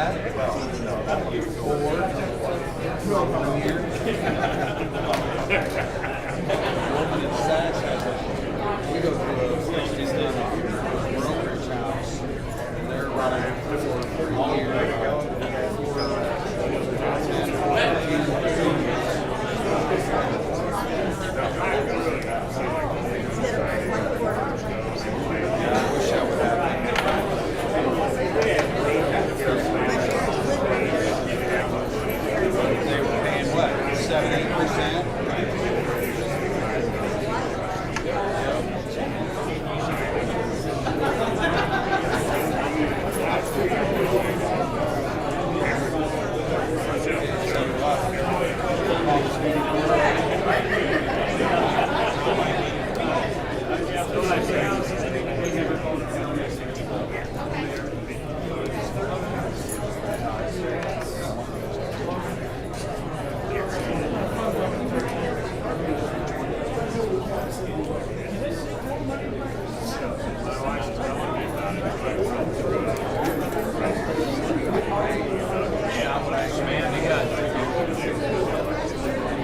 that? Well, no, that would be 4 years. Woman in Sass, we go through a 60-ton brokerage house, and they're running for 30 years. They were paying what, 7-8%?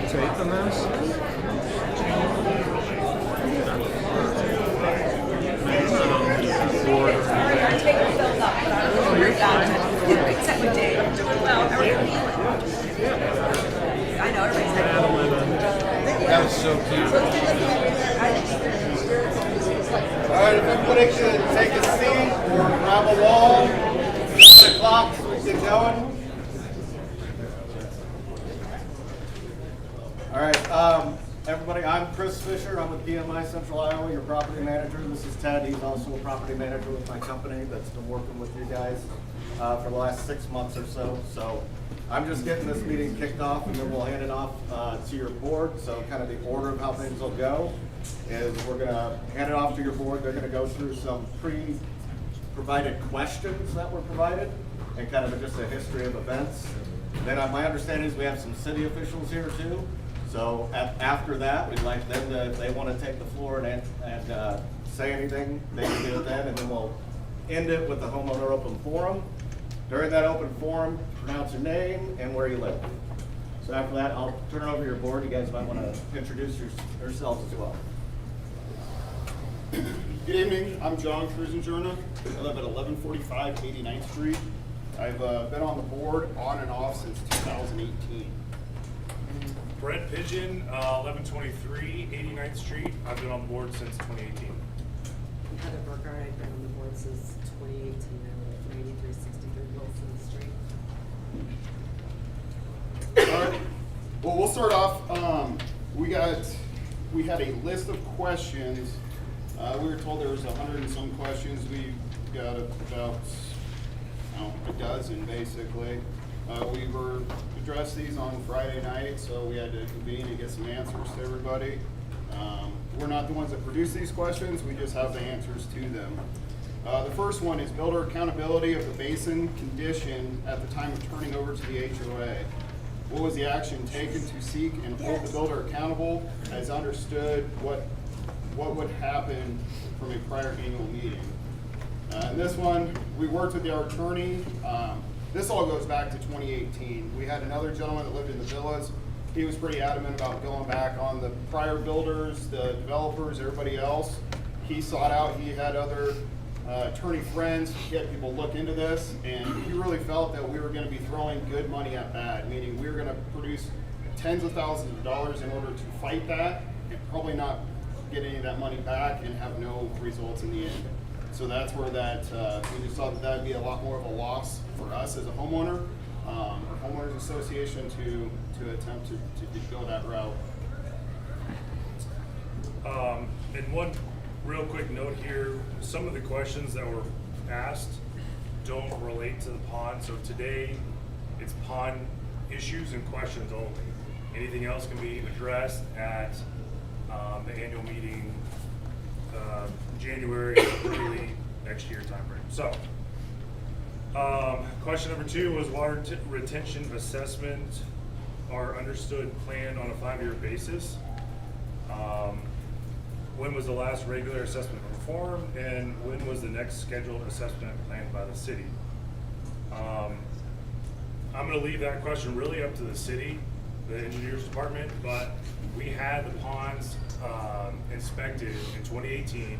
Take the mouse. Except with Dave. Well, everybody's I know everybody's That was so cute. All right, if everybody could take a seat or grab a wall, the clock so we get going. All right, everybody, I'm Chris Fisher. I'm with PMI Central Iowa, your property manager. This is Ted. He's also a property manager with my company that's been working with you guys for the last 6 months or so. So I'm just getting this meeting kicked off, and then we'll hand it off to your board. So kind of the order of how things will go is we're going to hand it off to your board. They're going to go through some pre-provided questions that were provided and kind of just a history of events. Then my understanding is we have some city officials here too. So after that, we'd like them to, if they want to take the floor and say anything, they can do it then, and then we'll end it with the homeowner open forum. During that open forum, pronounce your name and where you live. So after that, I'll turn it over to your board. You guys might want to introduce yourselves as well. Good evening, I'm John Cruisenjourna. I live at 1145 89th Street. I've been on the board on and off since 2018. Brett Pigeon, 1123 89th Street. I've been on board since 2018. Heather Burkhardt, I've been on the board since 2018. I live at 8363 Wilson Street. All right. Well, we'll start off. We had a list of questions. We were told there was 100 and some questions. We got about a dozen basically. We were addressed these on Friday night, so we had to convene and get some answers to everybody. We're not the ones that produce these questions, we just have the answers to them. The first one is builder accountability of the basin condition at the time of turning over to the HOA. What was the action taken to seek and hold the builder accountable as understood what would happen from a prior annual meeting? And this one, we worked with our attorney. This all goes back to 2018. We had another gentleman that lived in the villas. He was pretty adamant about going back on the prior builders, the developers, everybody else. He sought out, he had other attorney friends, he had people look into this, and he really felt that we were going to be throwing good money at bad, meaning we were going to produce tens of thousands of dollars in order to fight that, and probably not get any of that money back and have no results in the end. So that's where that, we just thought that would be a lot more of a loss for us as a homeowner, or homeowners association to attempt to go that route. And one real quick note here, some of the questions that were asked don't relate to the pond. So today it's pond issues and questions only. Anything else can be addressed at the annual meeting, January, early next year timeframe. So, question number 2 was water retention assessment are understood planned on a 5-year basis. When was the last regular assessment performed, and when was the next scheduled assessment planned by the city? I'm gonna leave that question really up to the city, the engineers department, but we had the ponds inspected in 2018,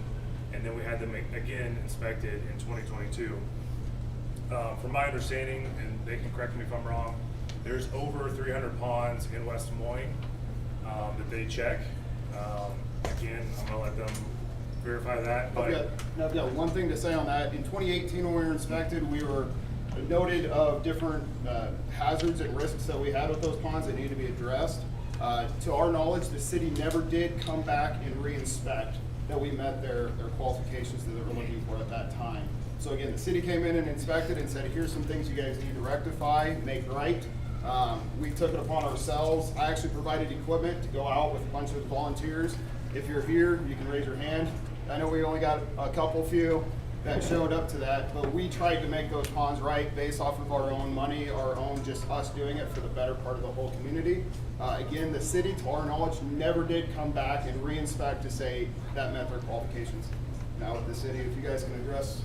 and then we had them again inspected in 2022. From my understanding, and they can correct me if I'm wrong, there's over 300 ponds in West Des Moines that they check. Again, I'm gonna let them verify that, but. I've got one thing to say on that. In 2018, when we were inspected, we were noted of different hazards and risks that we had with those ponds that needed to be addressed. To our knowledge, the city never did come back and re-inspect that we met their qualifications that they were looking for at that time. So again, the city came in and inspected and said, here's some things you guys need to rectify, make right. We took it upon ourselves. I actually provided equipment to go out with a bunch of volunteers. If you're here, you can raise your hand. I know we only got a couple few that showed up to that, but we tried to make those ponds right based off of our own money, our own just us doing it for the better part of the whole community. Again, the city, to our knowledge, never did come back and re-inspect to say that met their qualifications. Now with the city, if you guys can address.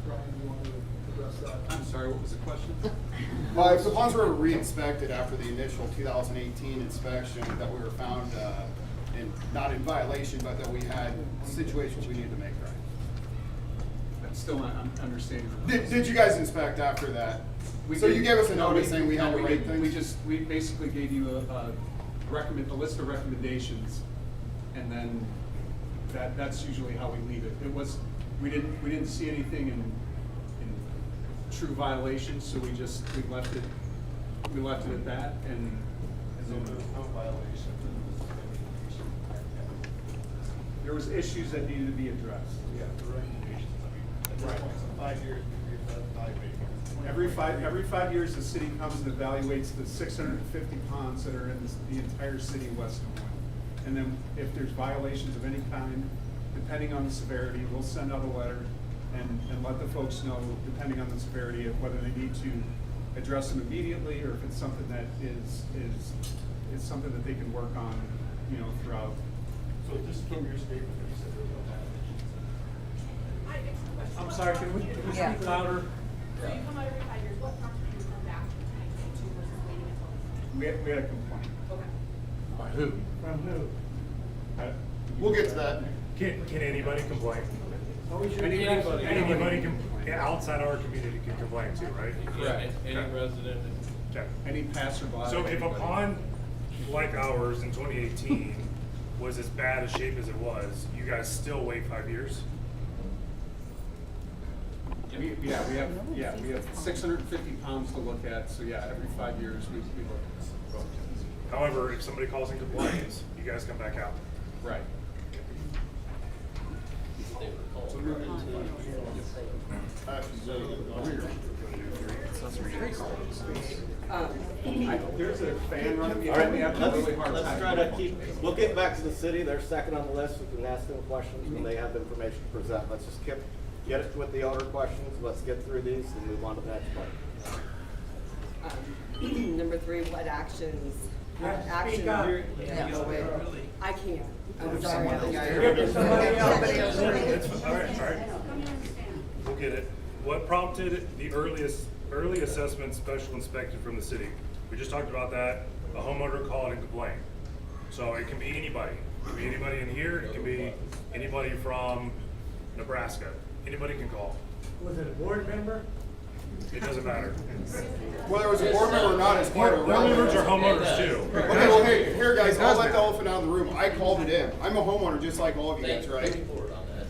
Brian, you want to address that? I'm sorry, what was the question? If the ponds were re-inspected after the initial 2018 inspection, that we were found not in violation, but that we had situations we needed to make right. That's still not understanding. Did you guys inspect after that? So you gave us a notice saying we had to rate things? We basically gave you a list of recommendations, and then that's usually how we leave it. We didn't see anything in true violation, so we left it at that, and then there's no violation. there was issues that needed to be addressed. Yeah, the recommendations, I mean, at this point, so 5 years, we're evaluating. Every 5 years, the city comes and evaluates the 650 ponds that are in the entire city of West Des Moines. And then if there's violations of any kind, depending on the severity, we'll send out a letter and let the folks know, depending on the severity, of whether they need to address them immediately, or if it's something that is something that they can work on, throughout. So just from your statement, you said there was no violation. I'm sorry, can we speak louder? So you come out every 5 years, what prompted you to come back to versus waiting until? We had a complaint. Okay. By who? From who? We'll get to that. Can anybody complain? Anybody. Anybody can, outside our community can complain too, right? Correct. Any Okay. resident. Okay. Any passerby. So if a anybody. pond like ours in 2018 was as bad a shape as it was, you guys still wait 5 years? We have 650 pounds to look at, so yeah, every 5 years we look. However, if somebody calls in complaints, you guys come back out. Right. So moving There's a fan running behind me. I have a really hard Let's time. try to we'll get back to the city. They're second on the list. We can ask them questions when they have the information to present. Let's just get it with the owner questions. Let's get through these and move on to the next part. Number 3, what actions? Speak up. Yeah, wait. I can't. I'm sorry. Give it to somebody else. All right. We'll get it. What prompted the early assessment special inspection from the city? We just talked about that. A homeowner called and complained. So it can be anybody. It can be anybody in here. It can be anybody from Nebraska. Anybody can call. Was it a board member? It doesn't matter. Whether it was a board member or not is part of Board members are homeowners too. Okay, well, hey, here guys, I'll let the elephant out of the room. I called it in. I'm a homeowner just like all of you guys, Thank you for right? coming forward on that.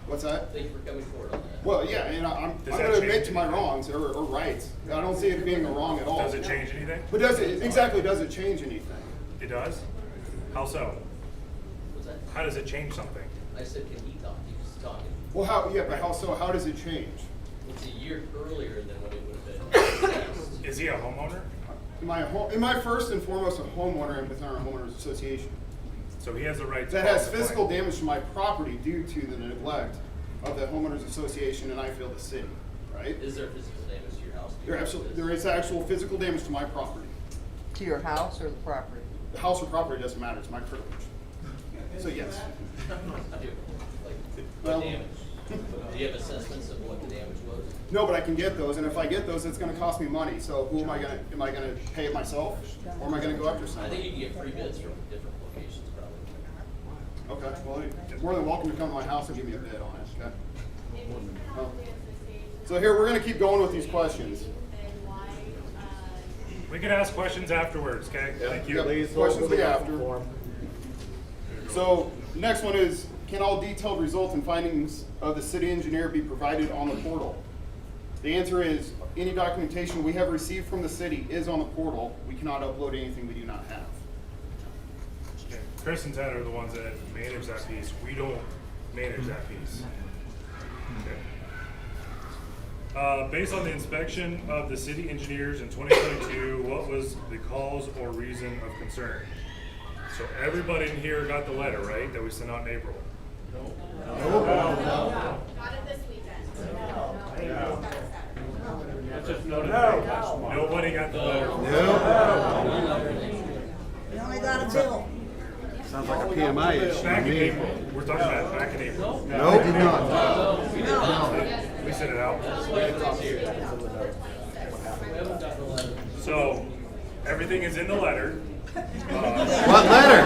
What's that? Thank you for coming forward on that. Well, yeah, and I'm Does gonna that admit change to my anything? wrongs or rights. I don't see it being a wrong at all. Does it change anything? But does it change anything? It does? How so? Was that, How does it change something? I said, can he talk? He was talking. Well, how does it change? It's a year earlier than what it would have been. Is he a homeowner? Am I first and foremost a homeowner within our homeowners association? So he has the right to. That call has and physical complain. damage to my property due to the neglect of the homeowners association and I feel the city, right? Is there physical damage to your house? There is actual physical damage to my property. To your house or the property? The house or property doesn't matter, it's my privilege. So yes. I do. Like, Well, what damage? Do you have assessments of what the damage was? No, but I can get those, and if I get those, it's gonna cost me money, so who am I gonna pay it myself? Or am I gonna go after I think somebody? you can get free bids from different locations probably. Okay, well, you're more than welcome to come to my house and give me a bid on it, okay? Well, so here, we're gonna keep going with these questions. We can ask questions afterwards, okay? Thank you. Yep. Please, Questions hold the after. form. So, next one is, can all detailed results and findings of the city engineer be provided on the portal? The answer is, any documentation we have received from the city is on the portal. We cannot upload anything we do not have. Okay. Chris and Ted are the ones that manage that piece. We don't manage that piece. Okay. Based on the inspection of the city engineers in 2022, what was the cause or reason of concern? So everybody in here got the letter, right, that we sent out in April? Got it this weekend. No. Nobody got the letter. You only got a bill. Sounds like a PMI issue. Back in April. We're talking about back in April. No, did not. We sent it out. So everything is in the letter. What letter?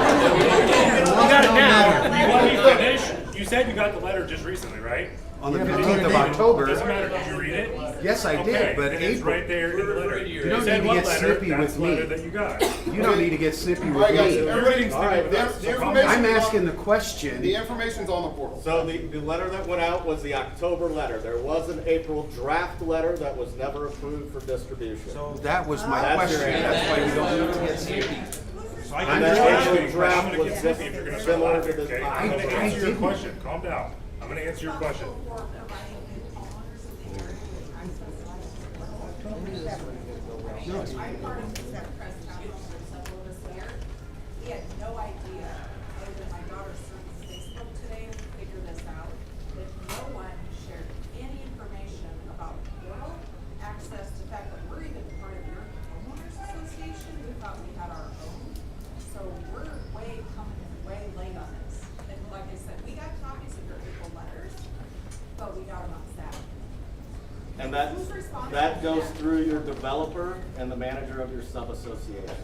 You got it now. You want me to finish? You said you got the letter just recently, right? On the 15th of October. Doesn't matter. Did you read it? Yes, I Okay, did, but then it's April. right there in the letter. You don't said need to what get letter, snippy that's with the letter me. that you got. You don't need to get snippy All right, with guys, me. Everything's all right, different. the So calm information- I'm asking the question. The information's on the portal. So the letter that went out was the October letter. There was an April draft letter that was never approved for distribution. That was my That's your question. answer. That's why we don't need to get snippy. So I I'm can just answer asking your a question. I'm question. gonna get snippy if you're gonna start Similar to laughing, the- okay? I I'm gonna didn't. answer your question. Calm down. I'm gonna answer your question. I'm part of the press conference for several of us here. He had no idea, other than my daughter searched Facebook today to figure this out, that no one shared any information about portal access, to the fact that we're even part of your homeowners association. We thought we had our own. So we're coming way late on this. And like I said, we got copies of your April letters, but we got them on Saturday. And Who's responsible that for goes that? through your developer and the manager of your sub-association.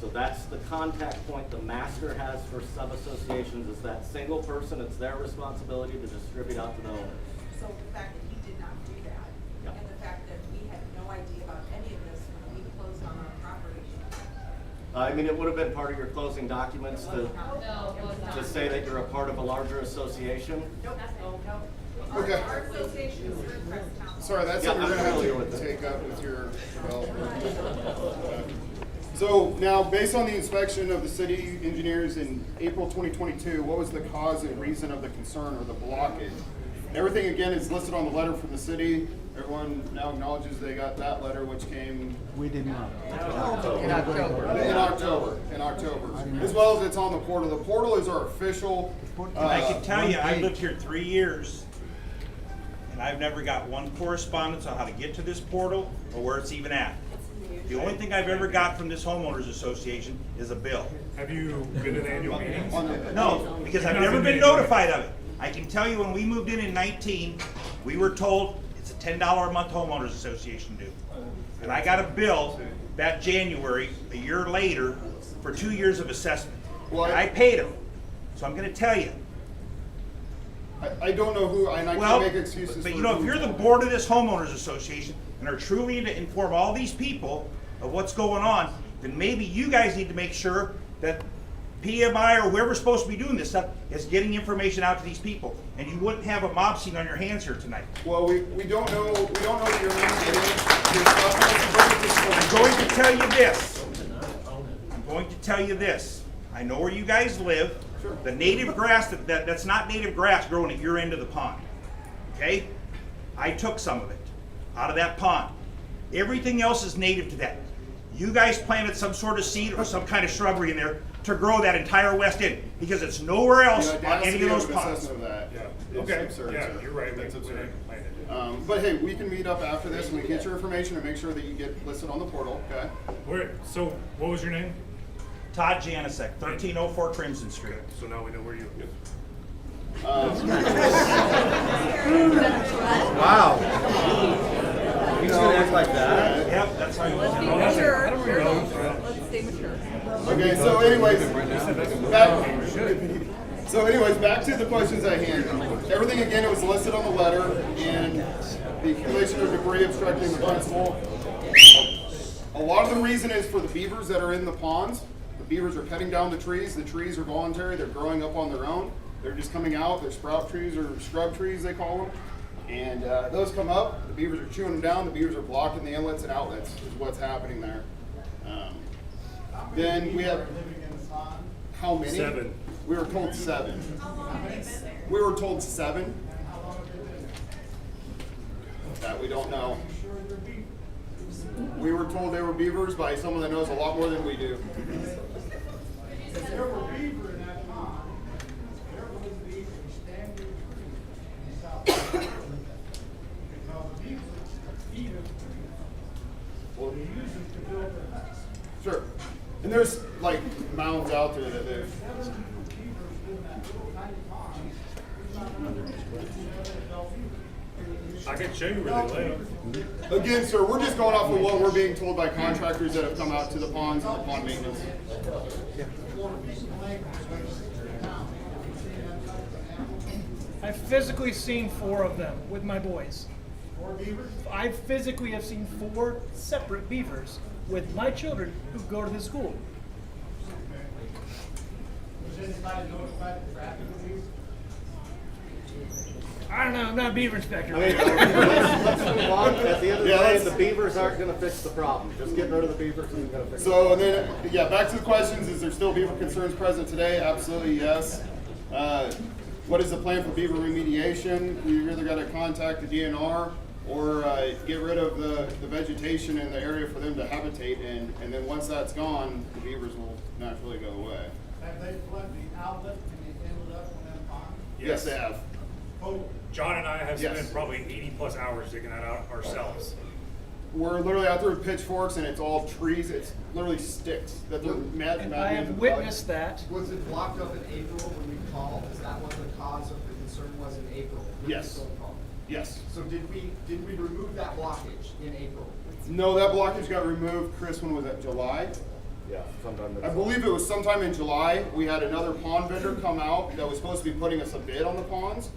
So that's the contact point the master has for sub-associations, is that single person. It's their responsibility to distribute out to the owners. So the fact that he did not do that, Yep. and the fact that we had no idea about any of this when we closed on our property. I mean, it would have been part of your closing documents to say that you're a part of a larger association. Nope, no. Okay. Our association is through press council. Sorry, that's Yeah, something we're I'm gonna familiar have with to it. take up with your developer. So now, based on the inspection of the city engineers in April 2022, what was the cause and reason of the concern or the blockage? Everything again is listed on the letter from the city. Everyone now acknowledges they got that letter, which came We did not. In October. in October, as well as it's on the portal. The portal is our official. I can tell you, I've page. lived here 3 years, and I've never got one correspondence on how to get to this portal or where it's even at. The only thing I've ever got from this homeowners association is a bill. Have you been to the annual meetings? No, because I've You've never not been been to any notified of it. I can tell you, when we moved in 19, we were told it's a $10 a month homeowners association due. And I got a bill that January, a year later, for 2 years of assessment. Well, And I paid them. So I'm gonna tell you, I don't know who, and I well, can't make excuses. but for you know, if who- you're the board of this homeowners association and are truly to inform all these people of what's going on, then maybe you guys need to make sure that PMI or whoever's supposed to be doing this stuff is getting information out to these people. And you wouldn't have a mob scene on your hands here tonight. Well, we don't know what your name is. I'm going to tell you this. I'm going to tell you this. I know where you guys live. Sure. The native grass, that's not native grass growing at your end of the pond. Okay? I took some of it out of that pond. Everything else is native to that. You guys planted some sort of seed or some kind of shrubbery in there to grow that entire west end, because it's nowhere else on any of those ponds. Of that. Yeah. It's Okay. absurd, Yeah, sir. you're right. That's We absurd. didn't plan it. But hey, we can meet up after this and we can get your information and make sure that you get listed on the portal, okay? So what was your name? Todd Janicek, 1304 Crimson Street. So now we know where you live. Wow. He's gonna act like that? Yep, that's how you Let's be know. mature. Let's stay mature. Okay, so anyways, back to the questions at hand. Everything again, it was listed on the letter, and the accumulation of debris obstructing the principal. A lot of the reason is for the beavers that are in the ponds. The beavers are cutting down the trees. The trees are voluntary. They're growing up on their own. They're just coming out. They're sprout trees or scrub trees, they call them. And those come up. The beavers are chewing them down. The beavers are blocking the inlets and outlets is what's happening there. Then we have, how many? 7. We were told 7. We were told 7. That we don't know. We were told they were beavers by someone that knows a lot more than we do. If there were beaver in that pond, there was beaver standing in South Carolina. Because the beaver eat it. Well, They use it to build their huts. sure. And there's like mounds out there that they've. 7 beavers in that little tiny pond. It's not under 7 adult beavers. I can show you where they live. Again, sir, we're just going off of what we're being told by contractors that have come out to the ponds and the pond maintenance. I've physically seen 4 of them with my boys. 4 beavers? I physically have seen 4 separate beavers with my children who go to the school. Was anybody notified of traffic of beavers? I don't know, I'm not a beaver inspector. Let's move on. At the end of the Yeah, day, let's- the beavers aren't gonna fix the problem. Just getting rid of the beavers isn't gonna fix it. So, and then, yeah, back to the questions. Is there still beaver concerns present today? Absolutely, yes. What is the plan for beaver remediation? We either got to contact the DNR or get rid of the vegetation in the area for them to habitate in. And then once that's gone, the beavers will naturally go away. Have they flooded the outlet and they ended up in that pond? Yes, they have. Oh, John and I have Yes. spent probably 80 plus hours digging that out ourselves. We're literally out there with pitchforks and it's all trees. It's literally sticks that they're mad. And I have witnessed that. Was it blocked up in April when we called? Is that what the cause of the concern was in April? when we Yes. still called? Yes. So did we remove that blockage in April? No, that blockage got removed. Chris, when was that? July? Yeah, sometime. I believe it was sometime in July. We had another pond vendor come out that was supposed to be putting us a bid on the ponds.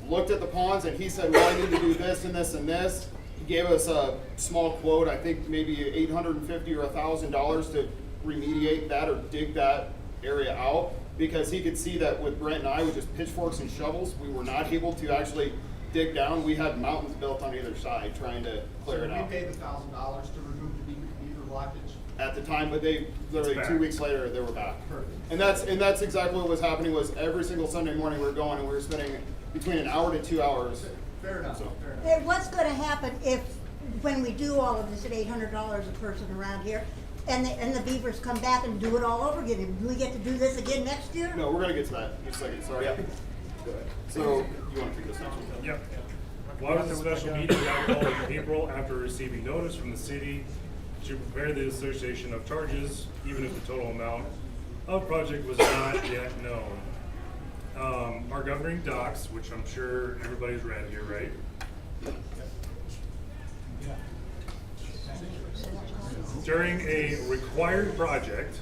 Looked at the ponds and he said, well, I need to do this and this and this. He gave us a small quote, I think maybe $850 or $1,000 to remediate that or dig that area out, because he could see that with Brent and I, with just pitchforks and shovels, we were not able to actually dig down. We had mountains built on either side trying to clear it So out we paid the $1,000 to remove the beaver blockage? at the time, but they literally It's 2 back. weeks later they were back. Perfect. And that's exactly what was happening. Was every single Sunday morning we were going and we were spending between an hour to 2 hours. Fair enough, So- fair enough. Hey, what's gonna happen if, when we do all of this at $800 a person around here, and the beavers come back and do it all over again? Do we get to do this again next year? No, we're gonna get to that in a second. Sorry. Yep. Go ahead. So you want to take this next one? Yep. Why was the special meeting held in April after receiving notice from the city to prepare the association of charges, even if the total amount of project was not yet known? Our governing docs, which I'm sure everybody's read here, right? During a required project,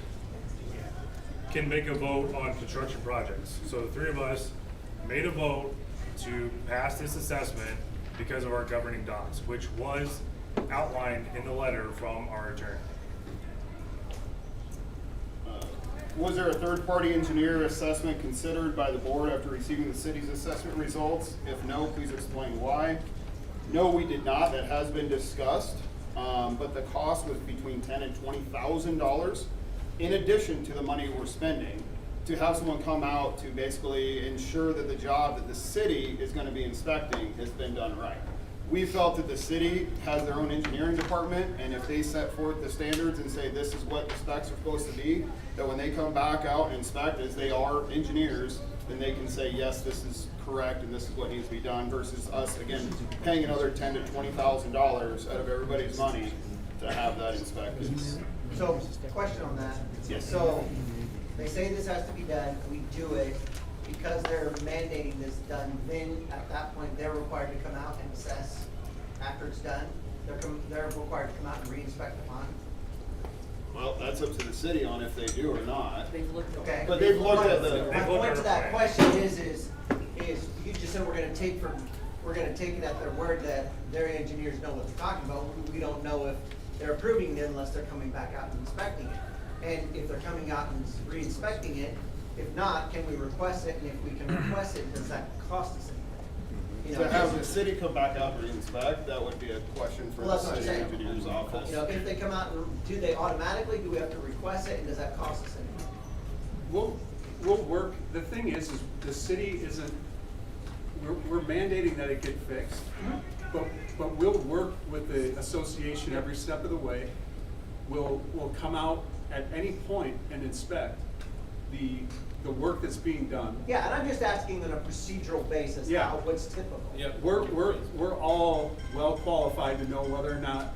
can make a vote on construction projects. So the 3 of us made a vote to pass this assessment because of our governing docs, which was outlined in the letter from our attorney. Was there a third-party engineer assessment considered by the board after receiving the city's assessment results? If no, please explain why. No, we did not. That has been discussed, but the cost was between $10,000 and $20,000 in addition to the money we're spending to have someone come out to basically ensure that the job that the city is going to be inspecting has been done right. We felt that the city has their own engineering department, and if they set forth the standards and say this is what the specs are supposed to be, that when they come back out and inspect, as they are engineers, then they can say, yes, this is correct and this is what needs to be done, versus us, again, paying another $10,000 to $20,000 out of everybody's money to have that inspected. So, question on that. Yes. So, they say this has to be done, we do it, because they're mandating this done, then at that point, they're required to come out and assess after it's done? They're required to come out and re-inspect the pond? Well, that's up to the city on if they do or not. They've looked at. Okay. But they've looked at the. My point to that question is you just said we're gonna take it at their word that their engineers know what they're talking about. We don't know if they're approving it unless they're coming back out and inspecting it. And if they're coming out and re-inspecting it, if not, can we request it? And if we can request it, does that cost us anything? You know, To have the city come back out and re-inspect, that would be a question for Well, the that's what I'm city saying. engineer's office. You know, if they come out and do they automatically, do we have to request it, and does that cost us anything? We'll work, the thing is the city isn't, we're mandating that it get fixed, but we'll work with the association every step of the way. We'll come out at any point and inspect the work that's being done. Yeah, and I'm just asking on a procedural basis, Yeah. how, what's typical? We're all well qualified to know whether or not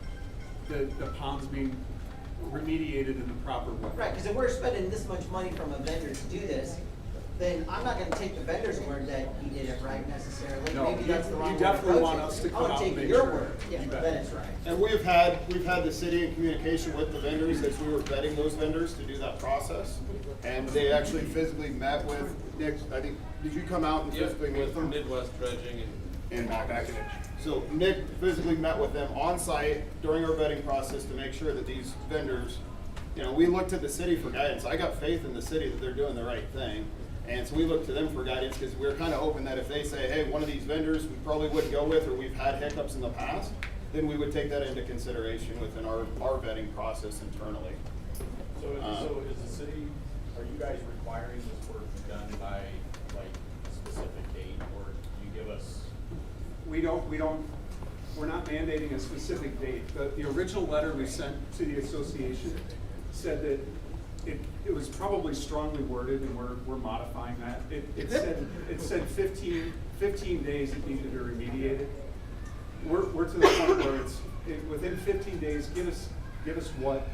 the pond's being remediated in the proper way. Right, because if we're spending this much money from a vendor to do this, then I'm not gonna take the vendor's word that he did it right necessarily. No, Maybe that's the wrong you way to definitely approach want it. us to I come wanna out and take make your sure. word, You bet. then it's right. And we've had the city in communication with the vendors as we were vetting those vendors to do that process. And they actually physically met with Nick, I think, did you come out and physically meet with them? Midwest dredging and. And so Nick physically met with them on site during our vetting process to make sure that these vendors, you know, we looked to the city for guidance. I got faith in the city that they're doing the right thing. And so we look to them for guidance because we're kind of hoping that if they say, hey, one of these vendors we probably wouldn't go with, or we've had hiccups in the past, then we would take that into consideration within our vetting process internally. So is the city, are you guys requiring this work be done by like a specific date, or do you give us? We're not mandating a specific date. The original letter we sent to the association said that it was probably strongly worded, and we're modifying that. It said 15 days it needed to remediate it. We're to the point where within 15 days, give us what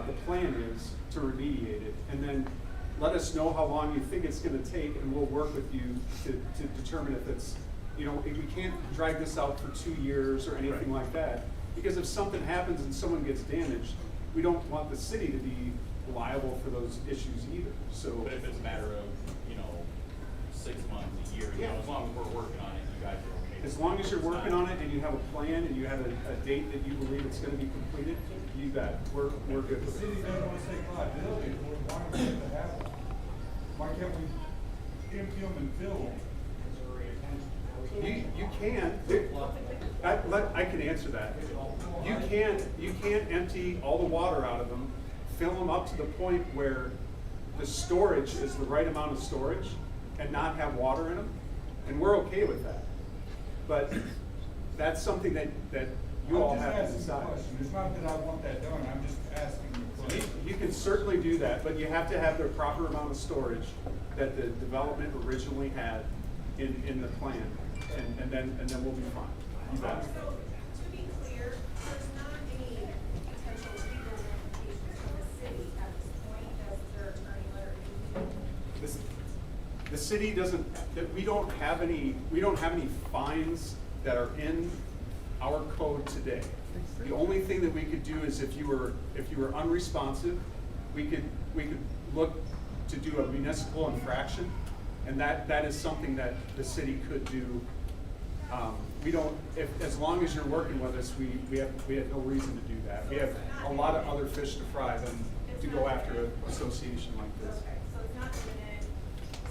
the plan is to remediate it, and then let us know how long you think it's gonna take, and we'll work with you to determine if it's, you know, if we can't drag this out for 2 years or anything like that, because if something happens and someone gets damaged, we don't want the city to be liable for those issues either, so. But if it's a matter of, 6 months, a year, as long as we're working on it, you guys are okay. As long as you're working on it and you have a plan and you have a date that you believe it's gonna be completed, you bet, we're good with it. The city doesn't want to take liability, why do we have to have them? Why can't we empty them and fill them? You can, I can answer that. You can't empty all the water out of them, fill them up to the point where the storage is the right amount of storage and not have water in them, and we're okay with that. But that's something that you all have to decide. It's not that I want that done, I'm just asking the question. You can certainly do that, but you have to have the proper amount of storage that the development originally had in the plan, and then we'll be fine. You bet. So, to be clear, there's not any potential legal ramifications for the city at this point as their attorney letter indicated? The city doesn't, we don't have any fines that are in our code today. The only thing that we could do is if you were unresponsive, we could look to do a municipal infraction, and that is something that the city could do. We don't, as long as you're working with us, we have no reason to do that. We have a lot of other fish to fry than to go after an association like this. Okay, so it's not imminent,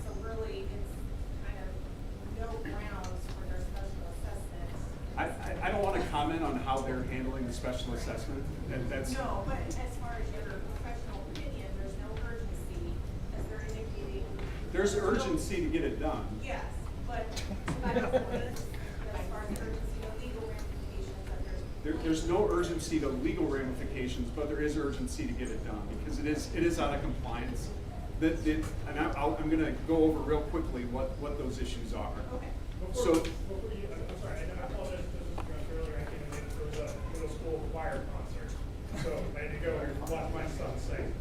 so really it's kind of no grounds for their special assessment. I don't want to comment on how they're handling the special assessment, and that's. No, but as far as your professional opinion, there's no urgency, as they're indicating. There's urgency to get it done. Yes, but as far as urgency, the legal ramifications that There's no urgency to legal ramifications, but there is urgency to get it done, because it is out of compliance. And I'm gonna go over real quickly what those issues are. Okay. So, I'm sorry, I apologize if this was addressed earlier, I came in late for the middle school choir concert, so I had to go and watch my son sing.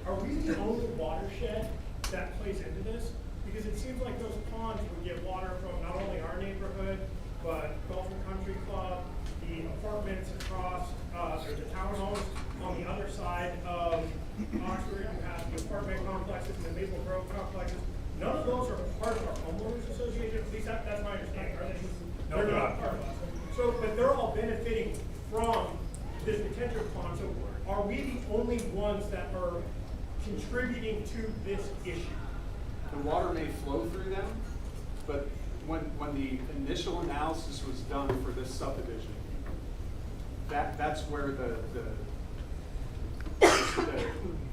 Are we the only watershed that plays into this? because it seems like those ponds would get water from not only our neighborhood, but Golf and Country Club, the apartments across, or the townhomes on the other side of Oxford. You have the apartment complexes and the Maple Grove complexes. None of those are part of our homeowners association, at least that's my understanding, are they? No, They're they're not not. part of us. So, but they're all benefiting from this retention pond, so are we the only ones that are contributing to this issue? The water may flow through them, but when the initial analysis was done for this subdivision, that's where the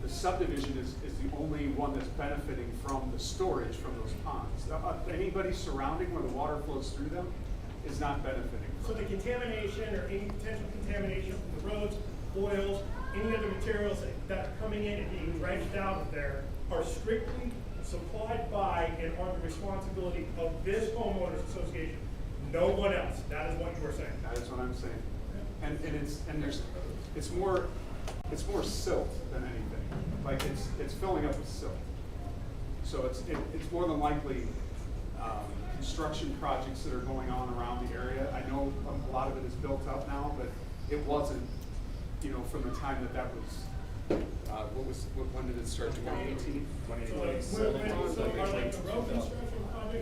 subdivision is the only one that's benefiting from the storage from those ponds. Anybody surrounding where the water flows through them is not benefiting. So the contamination or any potential contamination from the roads, oils, any other materials that are coming in and being dredged out of there are strictly supplied by and are the responsibility of this homeowners association, no one else. That is what you were saying. That is what I'm saying. It's more silt than anything. Like it's filling up with silt. So it's more than likely construction projects that are going on around the area. I know a lot of it is built up now, but it wasn't, from the time that was. When did it start? 2018.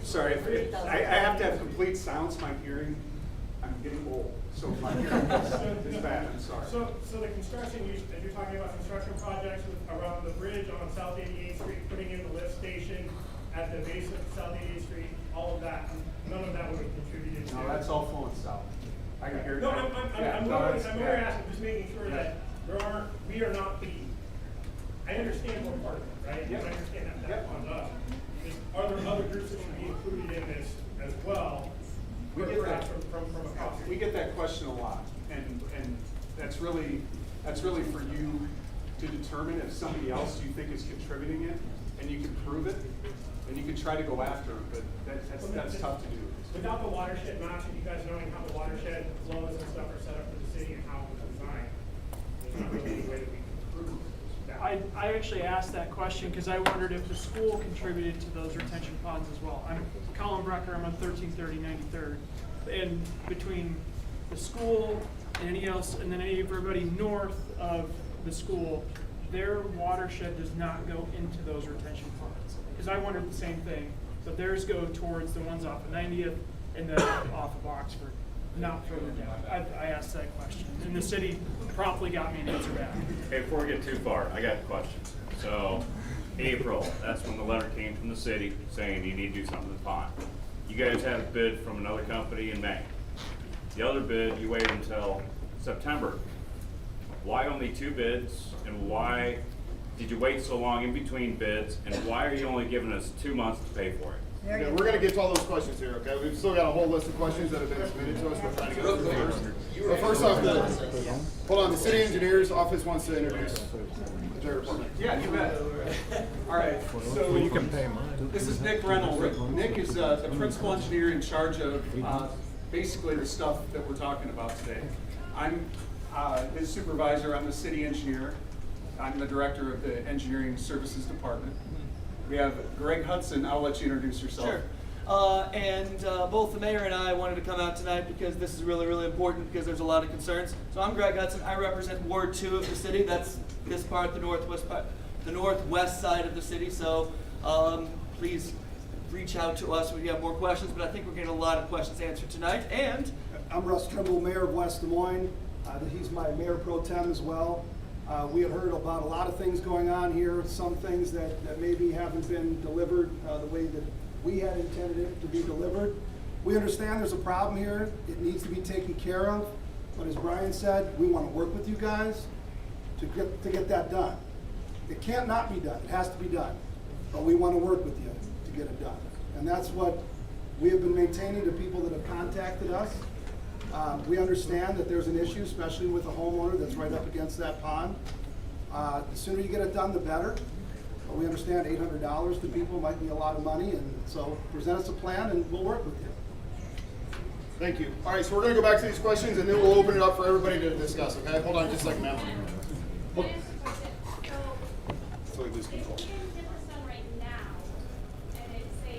Sorry, I have to have complete sounds. My hearing, I'm getting old, so my hearing is bad. I'm sorry. So the construction, you're talking about construction projects around the bridge on South 88th Street, putting in the lift station at the base of South 88th Street, all of that, none of that would have contributed to. No, that's all flowing south. I can hear. No, I'm very asking, just making sure that we are not the, I understand we're part of it, right? Yep. I understand that Yep. on us. Are there other groups that should be included in this as well? We get Perhaps that. from a cost. We get that question a lot, and that's really for you to determine if somebody else you think is contributing it, and you can prove it, and you can try to go after them, but that's tough to do. Without the watershed maps, and you guys knowing how the watershed flows and stuff are set up for the city and how it was designed, there's not really any way that we can prove that. I actually asked that question because I wondered if the school contributed to those retention ponds as well. I'm Colin Brecker, I'm on 1330 93rd. And between the school and then everybody north of the school, their watershed does not go into those retention ponds. Because I wondered the same thing, but theirs go towards the ones off of 90th and then off of Oxford, not further down. I asked that question, and the city promptly got me an answer back. Okay, before we get too far, I got questions. So, April, that's when the letter came from the city saying you need to do something with the pond. You guys had a bid from another company in May. The other bid, you waited until September. Why only 2 bids, and why did you wait so long in between bids, and why are you only giving us 2 months to pay for it? Okay, we're gonna get to all those questions here, okay? We've still got a whole list of questions that have been submitted to us, we're trying to go through first. But first off, hold on, the city engineer's office wants to introduce their department. Yeah, you bet. All right, so you can pay mine. This is Nick Reynolds. Nick is the principal engineer in charge of basically the stuff that we're talking about today. I'm his supervisor. I'm the city engineer. I'm the director of the engineering services department. We have Greg Hudson. I'll let you introduce yourself. Sure. Both the mayor and I wanted to come out tonight because this is really, really important because there's a lot of concerns. So I'm Greg Hudson. I represent Ward 2 of the city. That's this part, the northwest side of the city. So please reach out to us when you have more questions. But I think we're getting a lot of questions answered tonight. And I'm Russ Trimble, mayor of West Des Moines. He's my mayor pro tem as well. We have heard about a lot of things going on here, some things that maybe haven't been delivered the way that we had intended it to be delivered. We understand there's a problem here. It needs to be taken care of. But as Brian said, we want to work with you guys to get that done. It can't not be done. It has to be done. But we want to work with you to get it done. And that's what we have been maintaining to people that have contacted us. We understand that there's an issue, especially with a homeowner that's right up against that pond. The sooner you get it done, the better. But we understand $800 to people might be a lot of money, and so present us a plan and we'll work with you. Thank you. All right, so we're gonna go back to these questions and then we'll open it up for everybody to discuss, okay? Hold on just a second, ma'am. So we lose control. If you didn't get this done right now, and it's say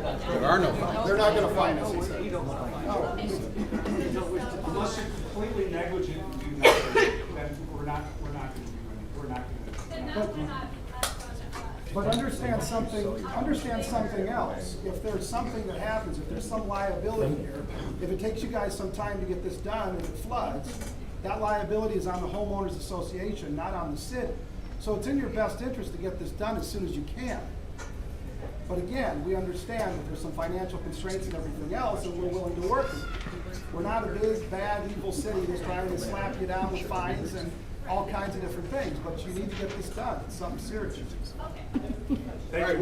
There are no fines. They're not gonna fine us, he said. Unless you're completely negligent and do nothing, then we're not gonna do anything, we're not gonna. But understand something else. If there's something that happens, if there's some liability here, if it takes you guys some time to get this done and it floods, that liability is on the homeowners association, not on the city. So it's in your best interest to get this done as soon as you can. But again, we understand that there's some financial constraints and everything else, and we're willing to work with it. We're not a big, bad, evil city that's trying to slap you down with fines and all kinds of different things, but you need to get this done. It's something serious. All right,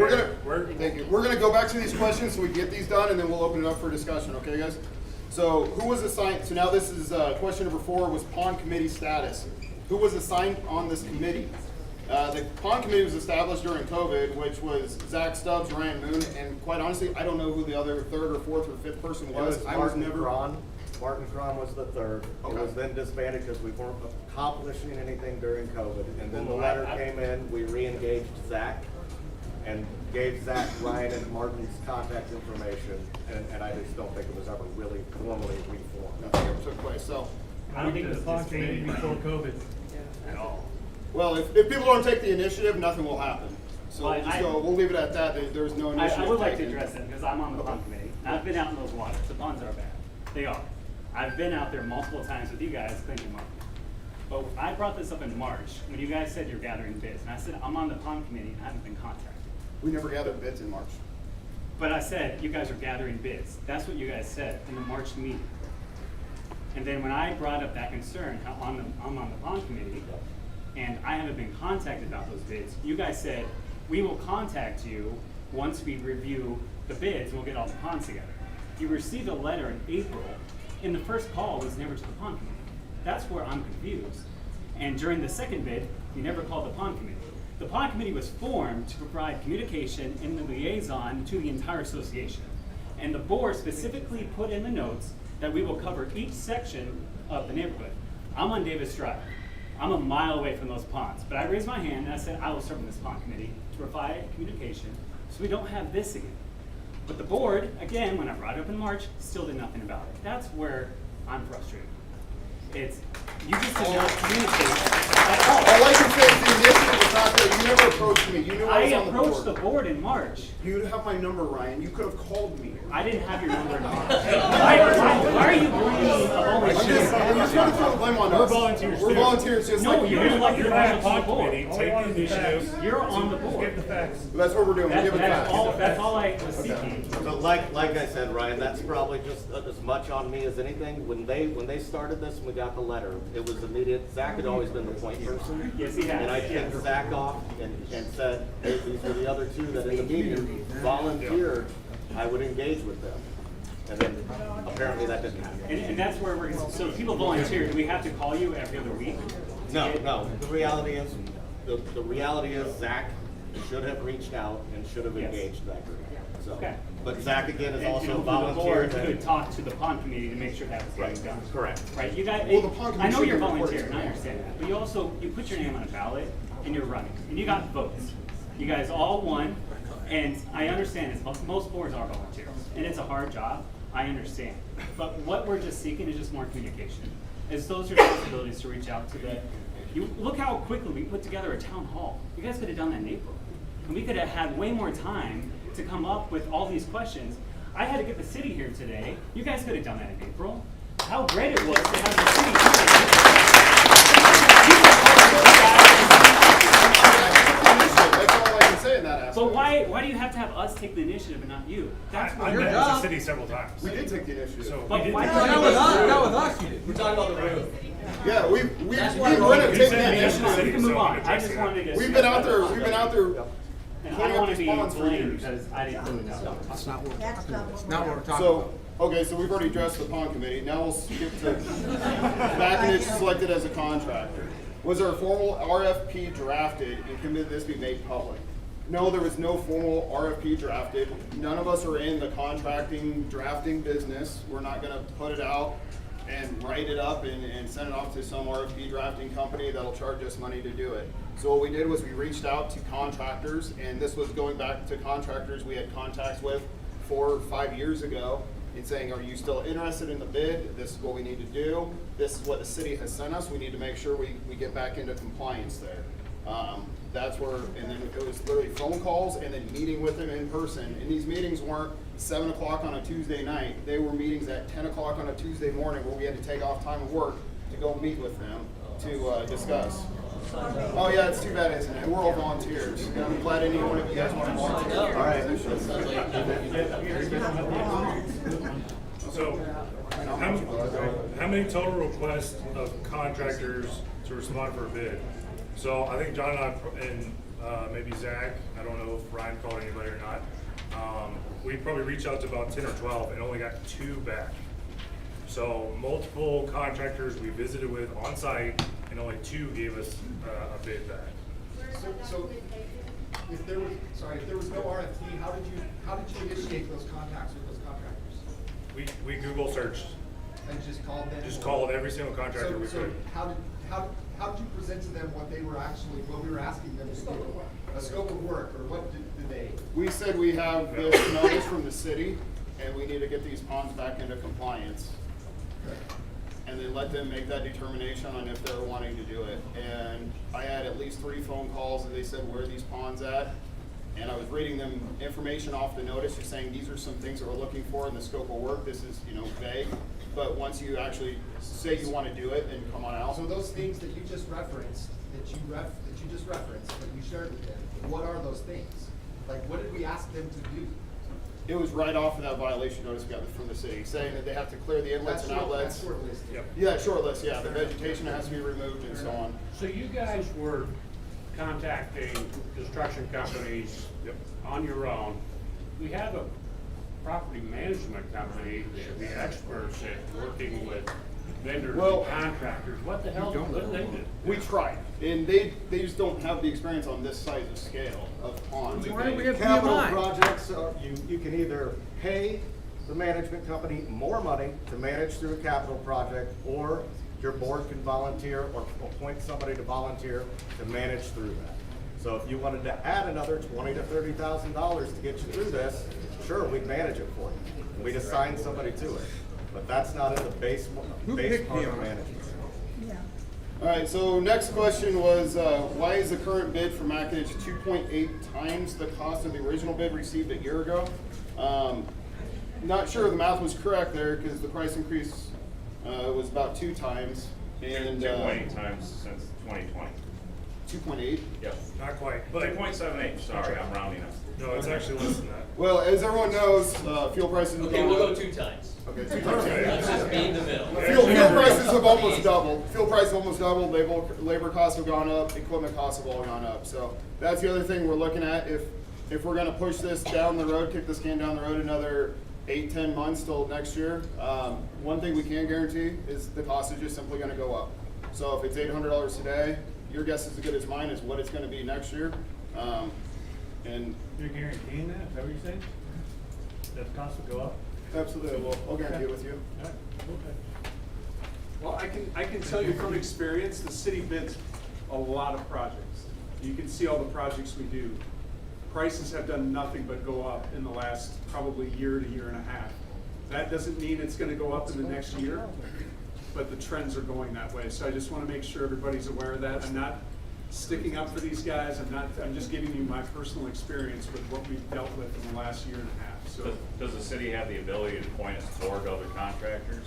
thank you. We're gonna go back to these questions so we get these done, and then we'll open it up for discussion, okay, guys? So who was assigned, so now this is, question number 4 was pond committee status. Who was assigned on this committee? The pond committee was established during COVID, which was Zach Stubbs, Ryan Moon, and quite honestly, I don't know who the other 3rd or 4th or 5th person was. I was never. Martin Cron was the 3rd. Okay. It was then disbanded because we weren't accomplishing anything during COVID. And then the letter came in, we re-engaged Zach and gave Zach, Ryan, and Martin's contact information. And I just don't think it was ever really formally reformed. Nothing ever took place, so. I don't think it was disbanded before COVID at all. Well, if people don't take the initiative, nothing will happen. So Well, we'll leave it at that. There's no initiative. I would like to taken. address it because I'm on the pond committee. And I've been out in those waters. The ponds are bad. They are. I've been out there multiple times with you guys cleaning them up. But I brought this up in March when you guys said you're gathering bids. And I said, I'm on the pond committee and I haven't been contacted. We never gathered bids in March. But I said, you guys are gathering bids. That's what you guys said in the March meeting. And then when I brought up that concern, how I'm on the pond committee, and I haven't been contacted about those bids, you guys said, we will contact you once we review the bids and we'll get all the ponds together. You received a letter in April, and the first call was never to the pond committee. That's where I'm confused. And during the second bid, you never called the pond committee. The pond committee was formed to provide communication in the liaison to the entire association. And the board specifically put in the notes that we will cover each section of the neighborhood. I'm on Davis Drive. I'm a mile away from those ponds, but I raised my hand and I said I will serve on this pond committee to provide communication so we don't have this again. But the board, again, when I brought it up in March, still did nothing about it. That's where I'm frustrated. It's, you just did not communicate at all. All I can say is the initiative was not there. You never approached me. You knew I was on the board. approached the board in March. You have my number, Ryan. You could have called me. I didn't have your number in March. Why are you blaming a volunteer? I'm just going to throw the blame on us. We're volunteers. We're volunteers just No, like you. you're like You're on the pond committee, take the initiative. You're on the board. Give the facts. That's what we're doing. We're giving facts. That's all I was seeking. But like I said, Ryan, that's probably just as much on me as anything. When they started this and we got the letter, it was immediate. Zach had always been the point person. Yes, he has. And I kicked Zach off and said, hey, these are the other two that in the meeting volunteered, I would engage with them. And then apparently that didn't happen. And that's where we're, so if people volunteer, do we have to call you every other week? No. The reality is Zach should have reached out and should have engaged that group. So, Okay. but Zach again is And also the volunteered. board could talk to the pond committee to make sure that was getting done. Correct. Right, you guys, Well, the pond I know committee you're should be volunteering, reporting. I understand that, but you also, you put your name on a ballot and you're running, and you got votes. You guys all won, and I understand this, most boards are volunteers, and it's a hard job, I understand. But what we're just seeking is just more communication. It's those responsibilities to reach out to look how quickly we put together a town hall. You guys could have done that in April. And we could have had way more time to come up with all these questions. I had to get the city here today. You guys could have done that in April. How great it was to have the city That's all I can say in that aspect. But why do you have to have us take the initiative and not you? That's I met with the city several times. We did take the initiative. So But we did. why Not with us, you did. We're talking about the roof. Yeah, we wouldn't have You taken said the me as the initiative. city, We can so move I'm on. I addressing just that. wanted to. We've been out there And I cleaning don't up want to these be ponds for blamed years. because I didn't really know. That's not what That's not what not what we're talking So, about. okay, so we've already addressed the pond committee. Now we'll skip to Macinich selected as a contractor. Was there a formal RFP drafted and can this be made public? No, there was no formal RFP drafted. None of us are in the contracting, drafting business. We're not gonna put it out and write it up and send it off to some RFP drafting company that'll charge us money to do it. So what we did was we reached out to contractors, and this was going back to contractors we had contacts with 4 or 5 years ago and saying, are you still interested in the bid? This is what we need to do. This is what the city has sent us. We need to make sure we get back into compliance there. That's where, and then it was literally phone calls and then meeting with them in person. And these meetings weren't 7 o'clock on a Tuesday night. They were meetings at 10 o'clock on a Tuesday morning where we had to take off time of work to go meet with them to discuss. Oh yeah, it's too bad, isn't it? We're all volunteers. And I'm glad any one of you guys want to volunteer. All right. So, how many total requests of contractors to respond for a bid? So I think John and I, and maybe Zach, I don't know if Ryan called anybody or not. We probably reached out to about 10 or 12 and only got 2 back. So multiple contractors we visited with on site and only 2 gave us a bid back. So if there was, if there was no RFP, how did you initiate those contacts with those contractors? We Google searched. And just called them? Just called every single contractor we So could. how did you present to them what we were asking them to do? A scope of work, or what did they? We said we have this notice from the city and we need to get these ponds back into compliance. And then let them make that determination on if they're wanting to do it. And I had at least 3 phone calls and they said, where are these ponds at? And I was reading them information off the notice, just saying these are some things that we're looking for in the scope of work. This is, vague. But once you actually say you want to do it, then come on out. So those things that you just referenced, that you shared with them, what are those things? Like, what did we ask them to do? It was right off of that violation notice we got from the city, saying that they have to clear the inlets and outlets. That's short list. Yep. Yeah, short list, yeah. The vegetation has to be removed and so on. So you guys were contacting construction companies on your own. We have a property management company that should be experts at working with vendors and contractors. What the hell did they do? We tried, and they just don't have the experience on this size of scale of ponds. Capital projects, you can either pay the management company more money to manage through a capital project, or your board can volunteer or appoint somebody to volunteer to manage through that. So if you wanted to add another $20,000 to $30,000 to get you through this, sure, we'd manage it for you. We'd assign somebody to it. But that's not in the base part of management. Yeah. All right, so next question was, why is the current bid for Mackage 2.8 times the cost of the original bid received a year ago? Not sure the math was correct there, because the price increase was about 2 times. And 2.8 times since 2020. 2.8? Yep. Not quite, but 2.78, sorry, I'm rounding up. no, it's actually less than that. Well, as everyone knows, fuel prices have Okay, gone we'll up. go 2 times. Okay, 2 times. Let's just be in the middle. Fuel prices have almost doubled. Fuel prices almost doubled. Labor costs have gone up. Equipment costs have all gone up. So that's the other thing we're looking at. If we're going to push this down the road, kick this can down the road another 8-10 months till next year, one thing we can guarantee is the cost is just simply going to go up. So if it's $800 today, your guess is as good as mine is what it's going to be next year. And You're guaranteeing that? Is that what you're saying? That the cost will go up? absolutely, I'll guarantee it with you. All right, okay. Well, I can tell you from experience, the city bids a lot of projects. You can see all the projects we do. Prices have done nothing but go up in the last probably year to year and a half. That doesn't mean it's gonna go up in the next year, but the trends are going that way. So I just wanna make sure everybody's aware of that. I'm not sticking up for these guys. I'm just giving you my personal experience with what we've dealt with in the last year and a half, so. Does the city have the ability to point us toward other contractors?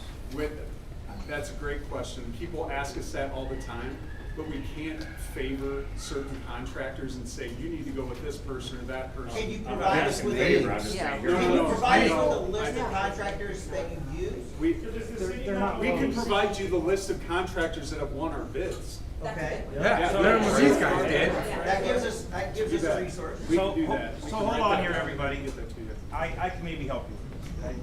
That's a great question. People ask us that all the time, but we can't favor certain contractors and say, you need to go with this person or that person. Can you I'm not provide us asking with favor, a, I'm just saying. can you provide us with a list of contractors that you use? We can provide you the list of contractors that have won our bids. Okay. Yeah, learn what these guys did. That gives us a resource. We can do that. So hold on here, everybody. I can maybe help you. Okay?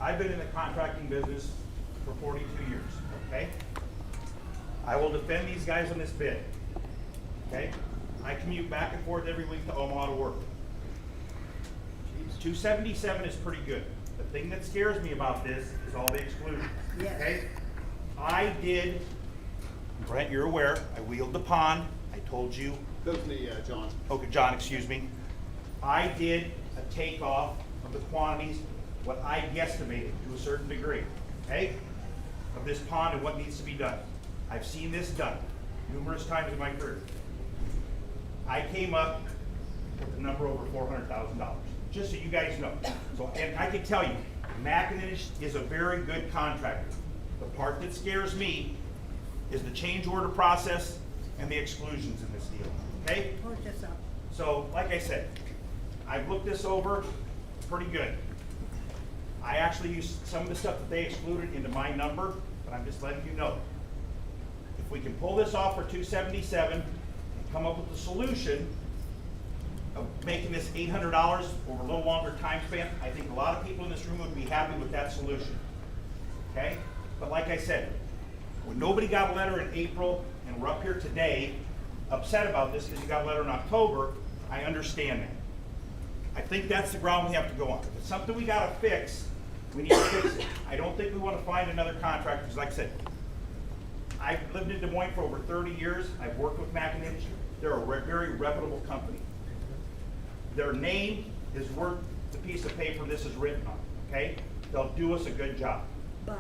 I've been in the contracting business for 42 years, okay? I will defend these guys on this bid, okay? I commute back and forth every week to Omaha to work. 277 is pretty good. The thing that scares me about this is all the exclusions, okay? I did, Brent, you're aware, I wheeled the pond. I told you. That was me, John. Okay, John, excuse me. I did a takeoff of the quantities, what I guesstimated to a certain degree, okay, of this pond and what needs to be done. I've seen this done numerous times in my career. I came up with a number over $400,000, just so you guys know. So, and I can tell you, McIntosh is a very good contractor. The part that scares me is the change order process and the exclusions in this deal, okay? Hold this up. So, like I said, I've looked this over pretty good. I actually used some of the stuff that they excluded into my number, but I'm just letting you know. If we can pull this off for 277 and come up with a solution of making this $800 over a little longer time span, I think a lot of people in this room would be happy with that solution, okay? But like I said, when nobody got a letter in April and we're up here today upset about this because you got a letter in October, I understand that. I think that's the ground we have to go on. If it's something we gotta fix, we need to fix it. I don't think we wanna find another contractor, because like I said, I've lived in Des Moines for over 30 years. I've worked with McIntosh. They're a very reputable company. Their name is worth the piece of paper this is written on, okay? They'll do us a good job. But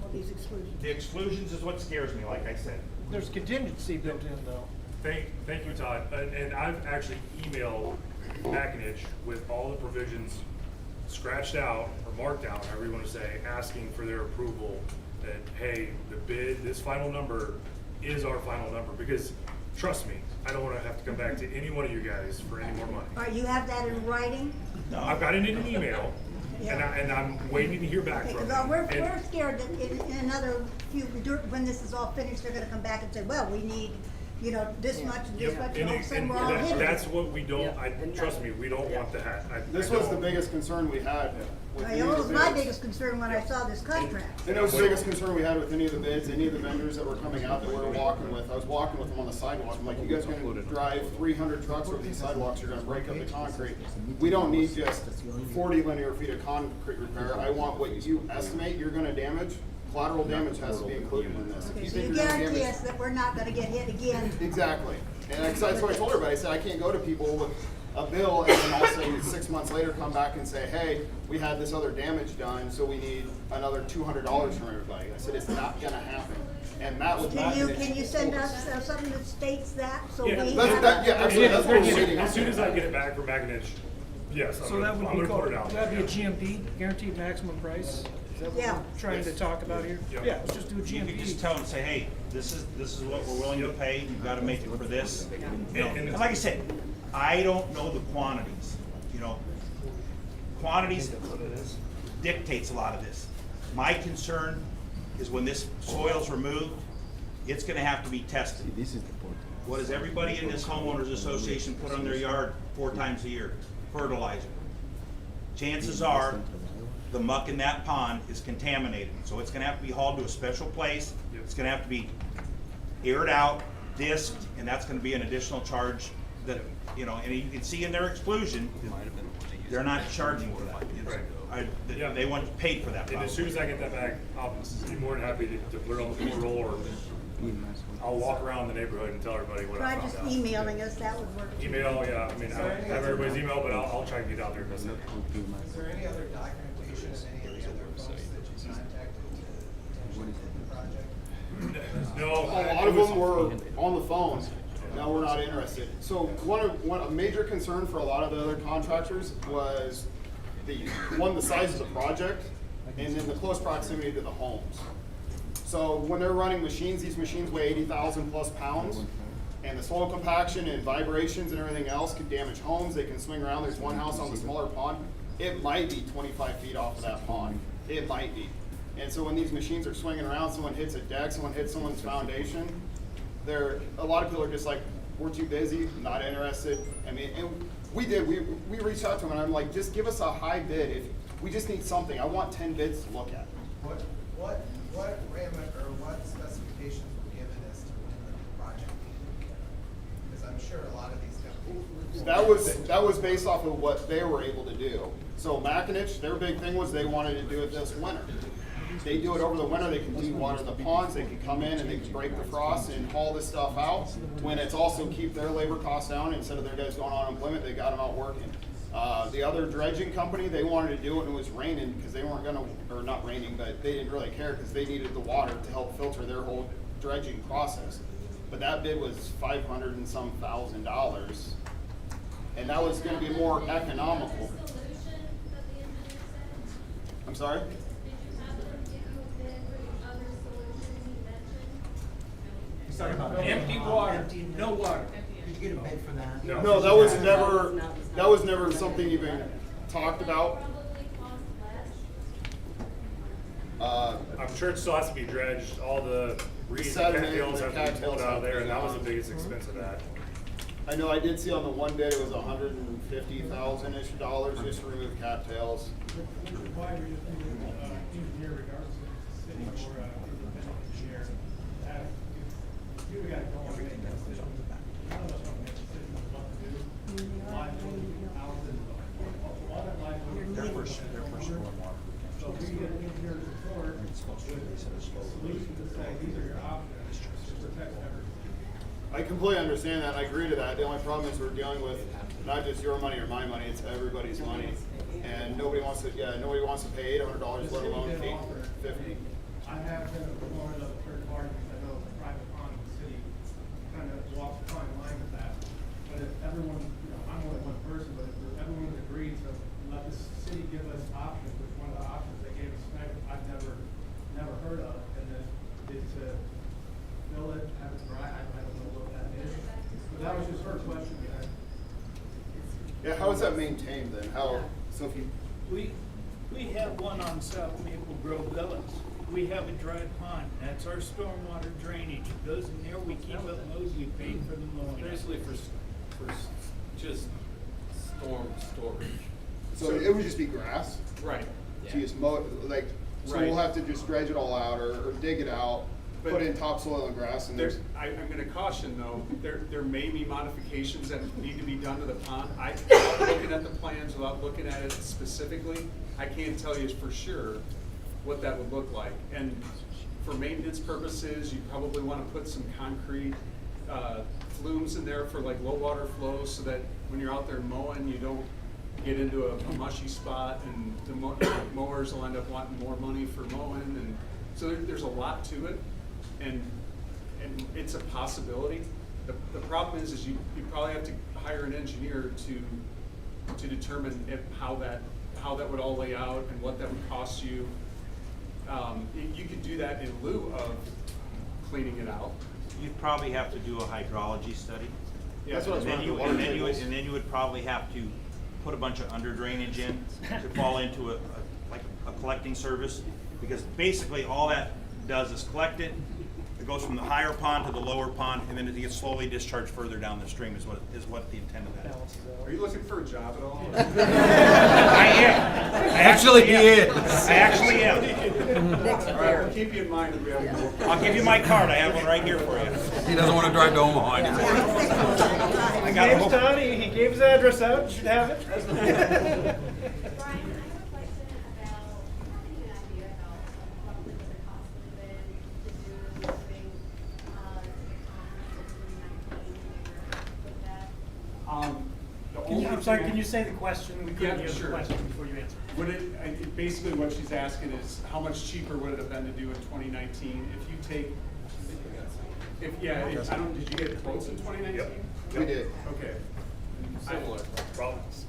all these exclusions. The exclusions is what scares me, like I said. There's contingency built in though. Thank you, Todd. And I've actually emailed McIntosh with all the provisions scratched out or marked out, however you want to say, asking for their approval that, hey, the bid, this final number is our final number. Because trust me, I don't want to have to come back to any one of you guys for any more money. All right, you have that in writing? No, I've got it in an email, and I'm waiting to hear back Okay, from 'cause you. we're And- scared that in another few, when this is all finished, they're gonna come back and say, well, we need, you know, this much and this Yep, much, and all of a sudden and we're all hit. that's what we don't, trust me, we don't want that. This was the biggest concern we had with any It of was the my bids. biggest concern when I saw this contract. And it was the biggest concern we had with any of the bids, any of the vendors that were coming out that we were walking with. I was walking with them on the sidewalk. I'm like, you guys are gonna drive 300 trucks over these sidewalks, you're gonna break up the concrete. We don't need just 40 linear feet of concrete repair. I want what you estimate you're gonna damage. Collateral damage has to be included in this. If Okay, so think you you're gonna guarantee damage- us that we're not gonna get hit again. Exactly. And that's what I told everybody. I said, I can't go to people with a bill and then also 6 months later come back and say, hey, we had this other damage done, so we need another $200 from everybody. I said, it's not gonna happen. And Matt was not. Can you send us something that states that, so we Yeah, have? absolutely. That's what we're waiting on. As soon as I get it back from McIntosh, yes, I'm So that gonna would be put called, it out. that'd be a GMP, guaranteed maximum price? Is that what Yeah. we're trying to talk about here? Yeah. Yeah, let's just do a You GMP. can just tell them, say, hey, this is what we're willing to pay, you've gotta make it for this. You know, and like I said, I don't know the quantities, you know. Quantities dictates a lot of this. My concern is when this soil's removed, it's gonna have to be tested. What does everybody in this homeowners association put on their yard 4 times a year? Fertilizer. Chances are, the muck in that pond is contaminated, so it's gonna have to be hauled to a special place. It's gonna have to be aired out, disked, and that's gonna be an additional charge that, you know, and you can see in their exclusion, they're not charging for that. They want paid for that. And as soon as I get that back, I'll be more than happy to put it on the roll, or I'll walk around the neighborhood and tell everybody what I Try found just out. emailing us, that would work. Email, yeah, I mean, I don't have everybody's email, but I'll try and get out there and visit. Is there any other documentation of any of the other folks that you contacted to potentially take the project? No. A lot of them were on the phone. No, we're not interested. So a major concern for a lot of the other contractors was the size of the project and then the close proximity to the homes. So when they're running machines, these machines weigh 80,000 plus pounds, and the soil compaction and vibrations and everything else can damage homes. They can swing around. There's one house on the smaller pond. It might be 25 feet off of that pond. It might be. And so when these machines are swinging around, someone hits a deck, someone hits someone's foundation, a lot of people are just like, we're too busy, not interested. I mean, and we reached out to them, and I'm like, just give us a high bid. If we just need something, I want 10 bids to look at. What parameter or what specifications were given as to when the project needed to be done? Because I'm sure a lot of these companies. That was based off of what they were able to do. So McIntosh, their big thing was they wanted to do it this winter. They do it over the winter, they can de-water the ponds, they can come in and they can break the frost and haul this stuff out. When it's also keep their labor costs down, instead of their guys going on unemployment, they got them out working. The other dredging company, they wanted to do it and it was raining because they weren't gonna, or not raining, but they didn't really care because they needed the water to help filter their whole dredging process. But that bid was $500 and some thousand, and that was gonna be more economical. I'm sorry? He's talking about empty water, no water. Did you get a bid for that? No, that was never something even talked about. I'm sure it still has to be dredged, all the reeds and sediment, cattails the have to be cattails pulled out have of to there, be and that was the gone. biggest expense of that. I know I did see on the one bid it was $150,000-ish just to remove cattails. Why we just need an engineer regardless if it's a city or an independent engineer. You gotta go and make that decision. None of us want to make decisions on what to do. Liability, houses, all that liability. They're for stormwater. So if we get an engineer's report with a solution to say, these are your options to protect everything. I completely understand that. I agree to that. The only problem is we're dealing with not just your money or my money; it's everybody's money, and nobody wants to. Yeah, nobody wants to pay $800, let alone $850. I have been a proponent of a third party because I know the private pond in the city kind of walks a fine line with that. But if everyone, I'm only one person, but if everyone agrees to let the city give us options, which one of the options they gave us, I've never heard of, and then is to fill it, have it dry, I don't know what that is. But that was just her question, guys. Yeah, how is that maintained then? How? So if you We have one on South Maple Grove Villas. We have a dry pond. That's our stormwater drainage. It goes in there, we keep it mowed, we pay for the mowing. Basically for just storm storage. So it would just be grass? Right. So you just mow it, like, so Right. we'll have to just dredge it all out or dig it out, But put in topsoil and grass and There's, I'm gonna caution though, there may be modifications that need to be done to the pond. Without looking at the plans, without looking at it specifically, I can't tell you for sure what that would look like. And for maintenance purposes, you probably wanna put some concrete, flumes in there for like low water flows so that when you're out there mowing, you don't get into a mushy spot and the mowers will end up wanting more money for mowing. And so there's a lot to it. And it's a possibility. The problem is you probably have to hire an engineer to determine how that would all lay out and what that would cost you. You could do that in lieu of cleaning it out. You'd probably have to do a hydrology study. Yeah, that's what I was And then wondering. and then you would probably have to put a bunch of under drainage in to fall into like a collecting service, because basically all that does is collect it. It goes from the higher pond to the lower pond, and then it gets slowly discharged further down the stream. Is what the intent of that is. Are you looking for a job at all? I am. Actually, he is. I actually am. All right, we'll keep you in mind if we have more. I'll give you my card. I have one right here for you. He doesn't want to drive to Omaha anymore. I got James Todd, he gave his address out, you should have it. Brian, I have a question about having an idea about roughly what the cost would have been to do moving to the conference in 2019 with that. I'm sorry, can you say the question? We couldn't Yeah, hear the sure. question before you answer. Basically what she's asking is, how much cheaper would it have been to do in 2019 if you take, did you get quotes in 2019? Yep. We did. Okay. Similar. Problems.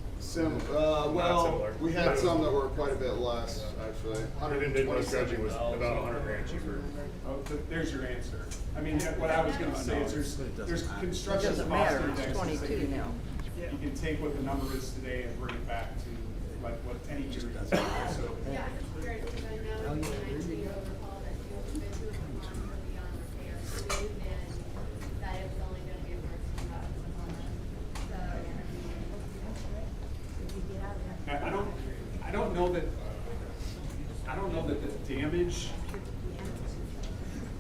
Well, similar. we had some that were quite a bit less, actually. Even Midwest dredging was about $100,000 cheaper. Oh, there's your answer. I mean, what I was gonna say is there's construction cost indexes that you can take what the number is today and bring it back to like what any year is. So, Yeah, I'm curious because I know in 2019 you recall that you opened bid to a pond for beyond repair too, and that it was only gonna be a $14 a month. I don't know that the damage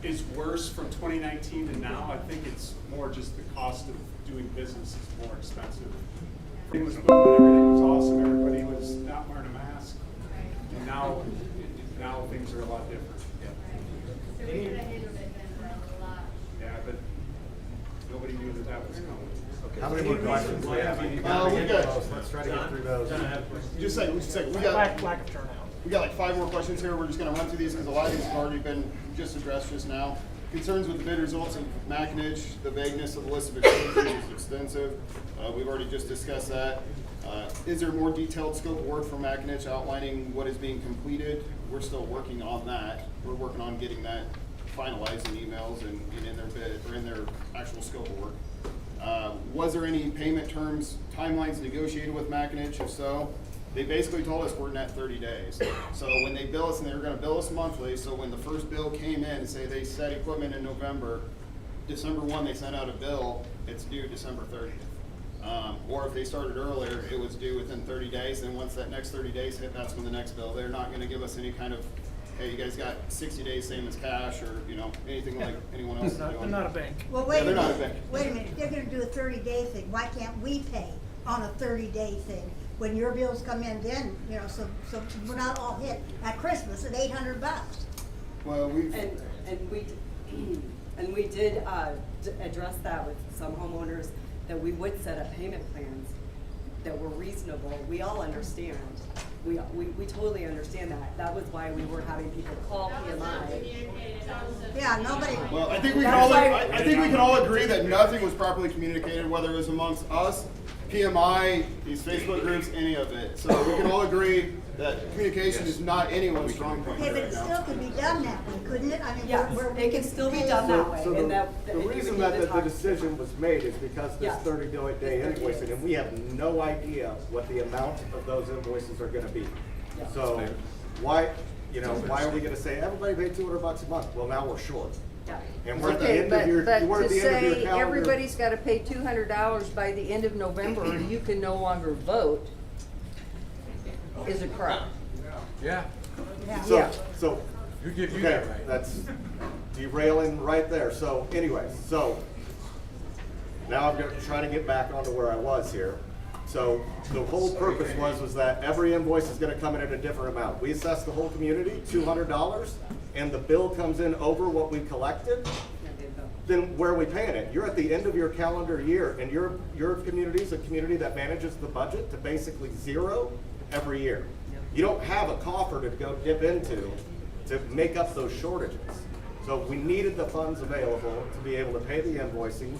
is worse from 2019 to now. I think it's more just the cost of doing business is more expensive. Everything was booming, everything was awesome, everybody was not wearing a mask. And now things are a lot different. So we could have handled it then for a lot. Yeah, but nobody knew that was coming. How many more questions do we have? We got, Let's try to get through those. just a second, we got, Lack of turnout. we got like 5 more questions here. We're just gonna run through these because a lot of these have already been just addressed just now. Concerns with the bid results of Macinich, the vagueness of the list of exclusions is extensive. We've already just discussed that. Is there more detailed scope of work from Macinich outlining what is being completed? We're still working on that. We're working on getting that finalized in emails and in their bid, or in their actual scope of work. Was there any payment terms, timelines negotiated with Macinich? If so, they basically told us we're net 30 days. So when they bill us, and they were gonna bill us monthly, so when the first bill came in, say they set equipment in November, December 1, they sent out a bill, it's due December 30th. Or if they started earlier, it was due within 30 days, and once that next 30 days hit, that's when the next bill. They're not gonna give us any kind of, hey, you guys got 60 days same as cash, or, you know, anything like anyone else is doing. They're not a bank. Well, Yeah, wait a they're not a minute, bank. wait a minute, if they're gonna do a 30-day thing, why can't we pay on a 30-day thing? When your bills come in then, you know, so we're not all hit at Christmas at $800. Well, we've. And we did address that with some homeowners, that we would set up payment plans that were reasonable. We all understand. We totally understand that. That was why we were having people call PMI. Yeah, nobody. Well, I think we can That's all, why- I think we can all agree that nothing was properly communicated, whether it was amongst us, PMI, these Facebook groups, any of it. So we can all agree that communication is not anyone's strong point Okay, but right it now. still could be done that way, couldn't it? I mean, Yes, it can still be done that way. So and that the if you reason would that give the the time- decision was made is because this Yes. 30-day It's 30 invoicing, days. and we have no idea what the amount of those invoices are gonna be. Yeah. So why, you know, why are we gonna say, everybody paid $200 a month? Well, now we're short. Yeah. And we're at the Okay, end of your, but we're at to the end of your say calendar. everybody's gotta pay $200 by the end of November or you can no longer vote is a crime. Yeah. So, so. You give you okay, that right. That's derailing right there. So anyways, so now I'm gonna try to get back onto where I was here. So the whole purpose was that every invoice is gonna come in at a different amount. We assess the whole community $200 and the bill comes in over what we collected, then where are we paying it? You're at the end of your calendar year and your community is a community that manages the budget to basically zero every year. You don't have a coffer to go dip into to make up those shortages. So we needed the funds available to be able to pay the invoicing.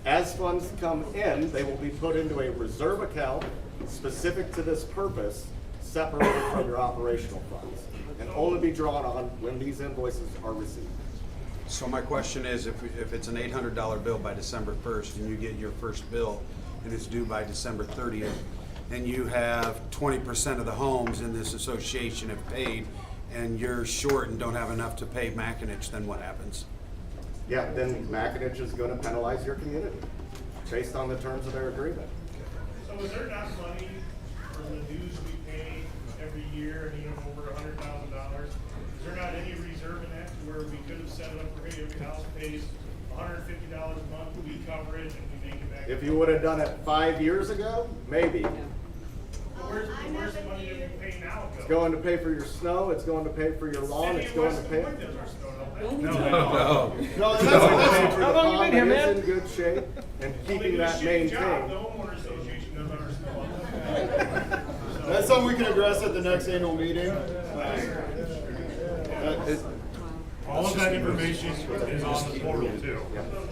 As funds come in, they will be put into a reserve account specific to this purpose, separated from your operational funds, and only be drawn on when these invoices are received. So my question is, if it's an $800 bill by December 1st and you get your first bill and it's due by December 30th, and you have 20% of the homes in this association have paid, and you're short and don't have enough to pay Macinich, then what happens? Yeah, then Macinich is gonna penalize your community based on the terms of their agreement. So is there not money for the dues we pay every year, and even over $100,000? Is there not any reserve in that to where we could have set it up for, hey, every house pays $150 a month, we cover it, and we make it back? If you would have done it 5 years ago, maybe. But where's the money that we pay now go? It's going to pay for your snow, it's going to pay for your lawn, it's going to pay. West Des Moines does our snow, don't they? No, that's the How long you been here, pond man? is in good shape and Well, they keeping do a that shitty job. maintained. The homeowner association does our snow. That's something we can address at the next annual meeting. All of that information is on the portal too.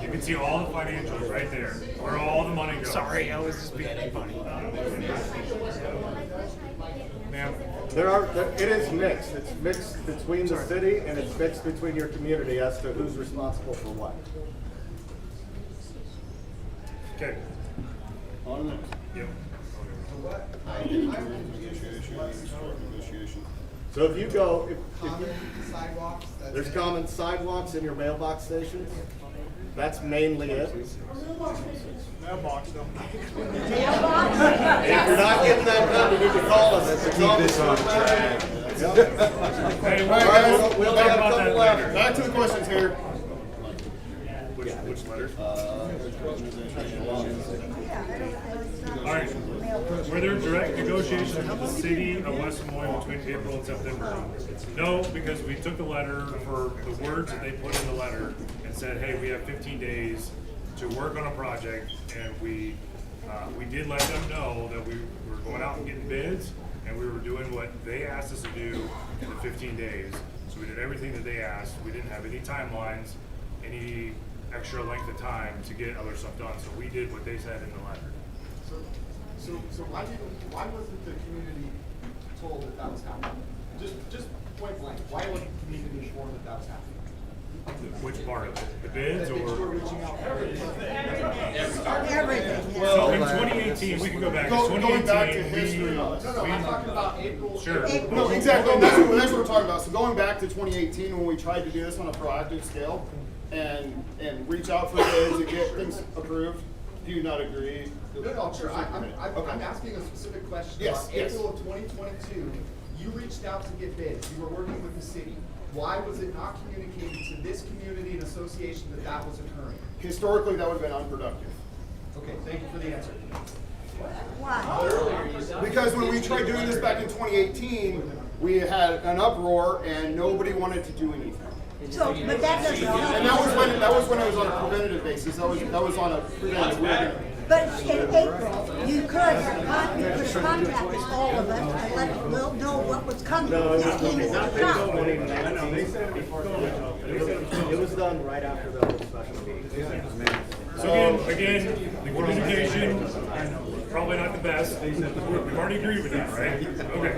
You can see all the financials right there, where all the money goes. Sorry, I was just being funny. Ma'am? It is mixed. It's mixed between the city and it's mixed between your community as to who's responsible for what. Okay. On the next. Yep. Negotiation. So if you go, Common sidewalks. that's there's it. common sidewalks in your mailbox stations, that's mainly it. Mailbox though. If you're not getting that done, you need to call us. Let's keep this on track. Hey, All right, we'll we talk have a about that couple left. later. Back to the questions here. Which letters? All All right. Were there direct negotiations with the city of West Des Moines between April and September? No, because we took the letter for the words that they put in the letter and said, hey, we have 15 days to work on a project, and we did let them know that we were going out and getting bids, and we were doing what they asked us to do in the 15 days. So we did everything that they asked. We didn't have any timelines, any extra length of time to get other stuff done. So we did what they said in the letter. So why wasn't the community told that that was happening? Just point blank, why wasn't the community informed that that was happening? Which part of it? The bids That they were or? reaching out. Everything. So in 2018, we can go back. Going back to 2018, history. No, I'm talking about April. Sure. No, exactly, and that's what we're talking about. So going back to 2018, when we tried to do this on a proactive scale and reach out for bids and get things approved, do you not agree? No, sure, I'm asking a specific question. Yes, yes. April of 2022, you reached out to get bids, you were working with the city. Why was it not communicated to this community and association that that was occurring? Historically, that would have been unproductive. Okay, thank you for the answer. Why? Because when we tried doing this back in 2018, we had an uproar and nobody wanted to do anything. So, but that doesn't help. And that was when it was on a preventative basis. That was on a preventative. But in April, you could contact all of us and let us know what was coming. This came as a shock. It was done right after the whole special meeting. So again, the communication, probably not the best. We've already agreed with that, right? Okay.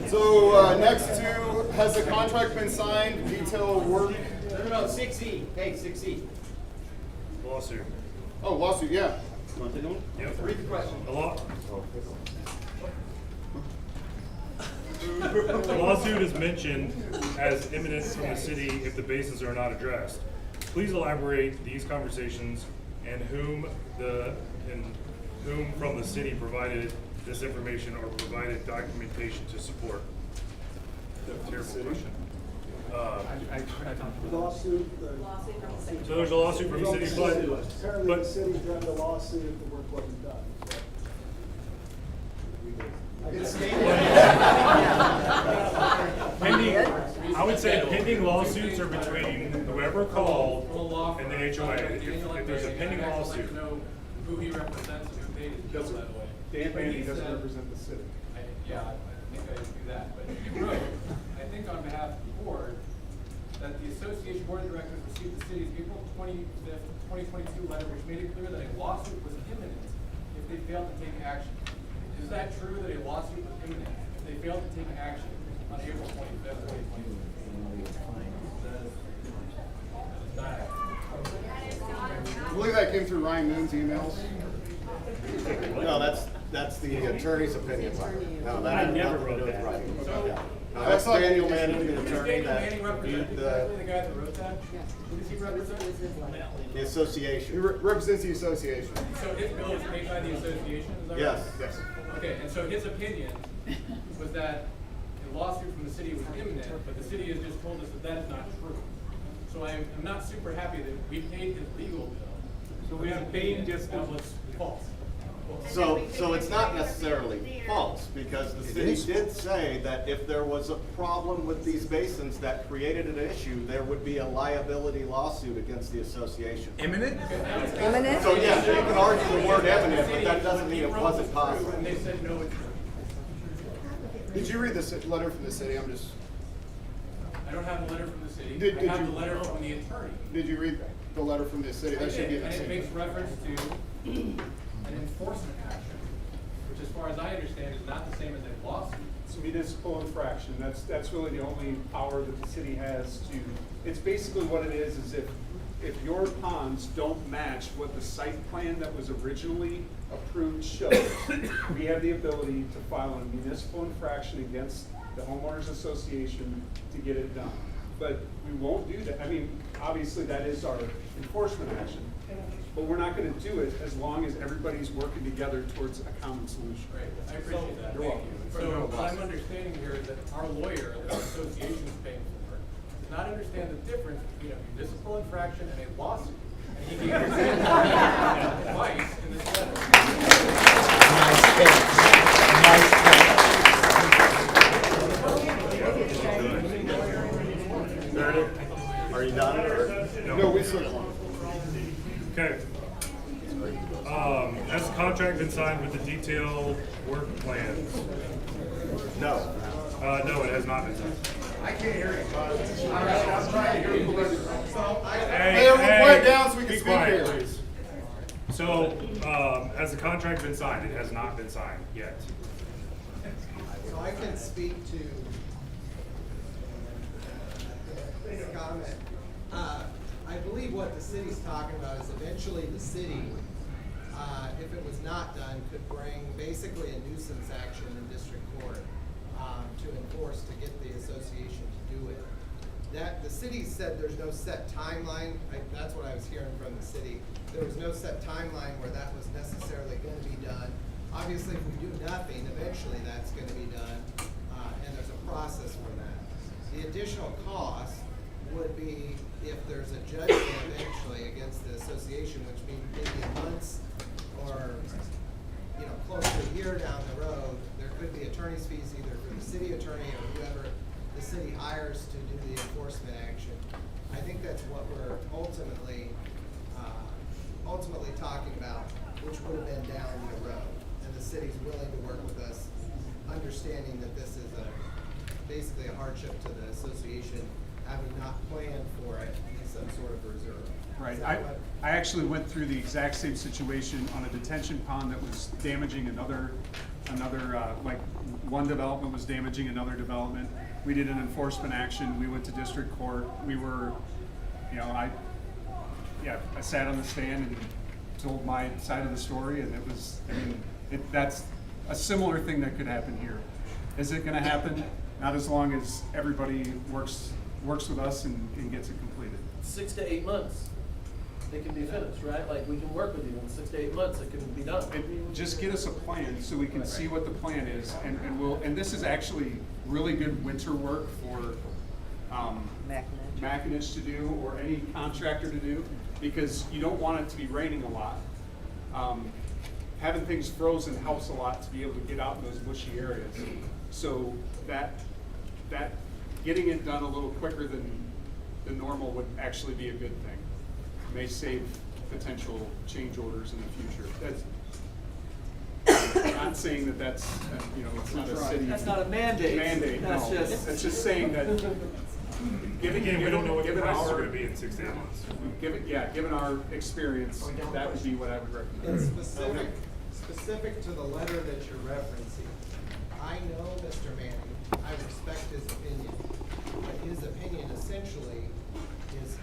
So next to, has the contract been signed? Detail work? No, 6E, hey, 6E. Lawsuit. Oh, lawsuit, yeah. Yep. Read the question. The lawsuit is mentioned as imminent from the city if the basins are not addressed. Please elaborate these conversations and whom from the city provided this information or provided documentation to support. Terrible question. Lawsuit. So there's a lawsuit from the city, Apparently the city dropped a lawsuit if the work wasn't done. pending, I would say pending lawsuits are between whoever called and the HOA. If there's a pending lawsuit. Who he represents and who paid his bill, by the way. Dan But he Bandy doesn't said- represent the city. Yeah, I think I do that, but he wrote, I think on behalf of the board, that the association board of directors received the city's April 25th, 2022 letter, which made it clear that a lawsuit was imminent if they failed to take action. Is that true that a lawsuit was imminent if they failed to take action on April 25th, 2022? I believe that came through Ryan Moon's emails. No, that's the attorney's opinion. No, that I has never nothing to wrote do with that. writing. So- Yeah. No, that's Daniel Manning, the Is attorney Daniel that Manning represent, viewed the guy that wrote that? Who does he represent? the association. He represents the association. So his bill was paid by the association, is that right? Yes. Yes. Okay, and so his opinion was that a lawsuit from the city was imminent, but the city has just told us that that is not true. So I'm not super happy that we paid his legal bill. So we have paid just that was false. So it's not necessarily false, because the city did say that if there was a problem with these basins that created an issue, there would be a liability lawsuit against the association. Imminent? Imminent? So yeah, you can argue the word eminent, but that doesn't mean it wasn't possible. And they said no, it's true. Did you read the letter from the city? I don't have the letter from the city. Did I have you- the letter from the attorney. Did you read the letter from the city? I That should be did, in and the it city. makes reference to an enforcement action, which as far as I understand is not the same as a lawsuit. It's a municipal infraction. That's really the only power that the city has to, it's basically what it is if your ponds don't match what the site plan that was originally approved shows, we have the ability to file a municipal infraction against the homeowners association to get it done. But we won't do that. I mean, obviously that is our enforcement action, but we're not gonna do it as long as everybody's working together towards a common solution. Right, I appreciate that, You're thank welcome. you. So what I'm understanding here is that our lawyer, that our association is paying for, does not understand the difference between a municipal infraction and a lawsuit. And he gave us advice in this letter. Are you done? No, we still got one. Okay. Has the contract been signed with the detailed work plans? No. No, it has not been signed. I can't hear you, bud. I'm trying to hear you. So Hey, everyone quiet down so we can be speak quiet, here. please. So, has the contract been signed? It has not been signed yet. So I can speak to this comment. I believe what the city's talking about is eventually the city, if it was not done, could bring basically a nuisance action in district court to enforce, to get the association to do it. That, the city said there's no set timeline. That's what I was hearing from the city. There was no set timeline where that was necessarily gonna be done. Obviously, if we do nothing, eventually that's gonna be done, and there's a process for that. The additional cost would be if there's a judgment eventually against the association, which means maybe months or, you know, close to a year down the road, there could be attorney's fees either for the city attorney or whoever the city hires to do the enforcement action. I think that's what we're ultimately talking about, which would have been down the road. And the city's willing to work with us, understanding that this is basically a hardship to the association, having not planned for it in some sort of reserve. Right, Is that what- I actually went through the exact same situation on a detention pond that was damaging another, like, one development was damaging another development. We did an enforcement action, we went to district court, we were, you know, I sat on the stand and told my side of the story, and it was, I mean, that's a similar thing that could happen here. Is it gonna happen? Not as long as everybody works with us and gets it completed. 6 to 8 months, it can be finished, right? Like, we can work with you in 6 to 8 months, it can be done. Just get us a plan so we can see what the plan is, and this is actually really good winter work for Macinich to do, or any contractor to do, because you don't want it to be raining a lot. Having things frozen helps a lot to be able to get out in those bushy areas. So that getting it done a little quicker than normal would actually be a good thing. May save potential change orders in the future. That's not saying that's, you know, it's not a city. That's not a mandate. Mandate, no. That's just. That's just saying that. Again, we don't know what the given prices are our- gonna be in 6 to 8 months. Given our experience, that would be what I would recommend. And specific to the letter that you're referencing, I know Mr. Manning, I respect his opinion, but his opinion essentially is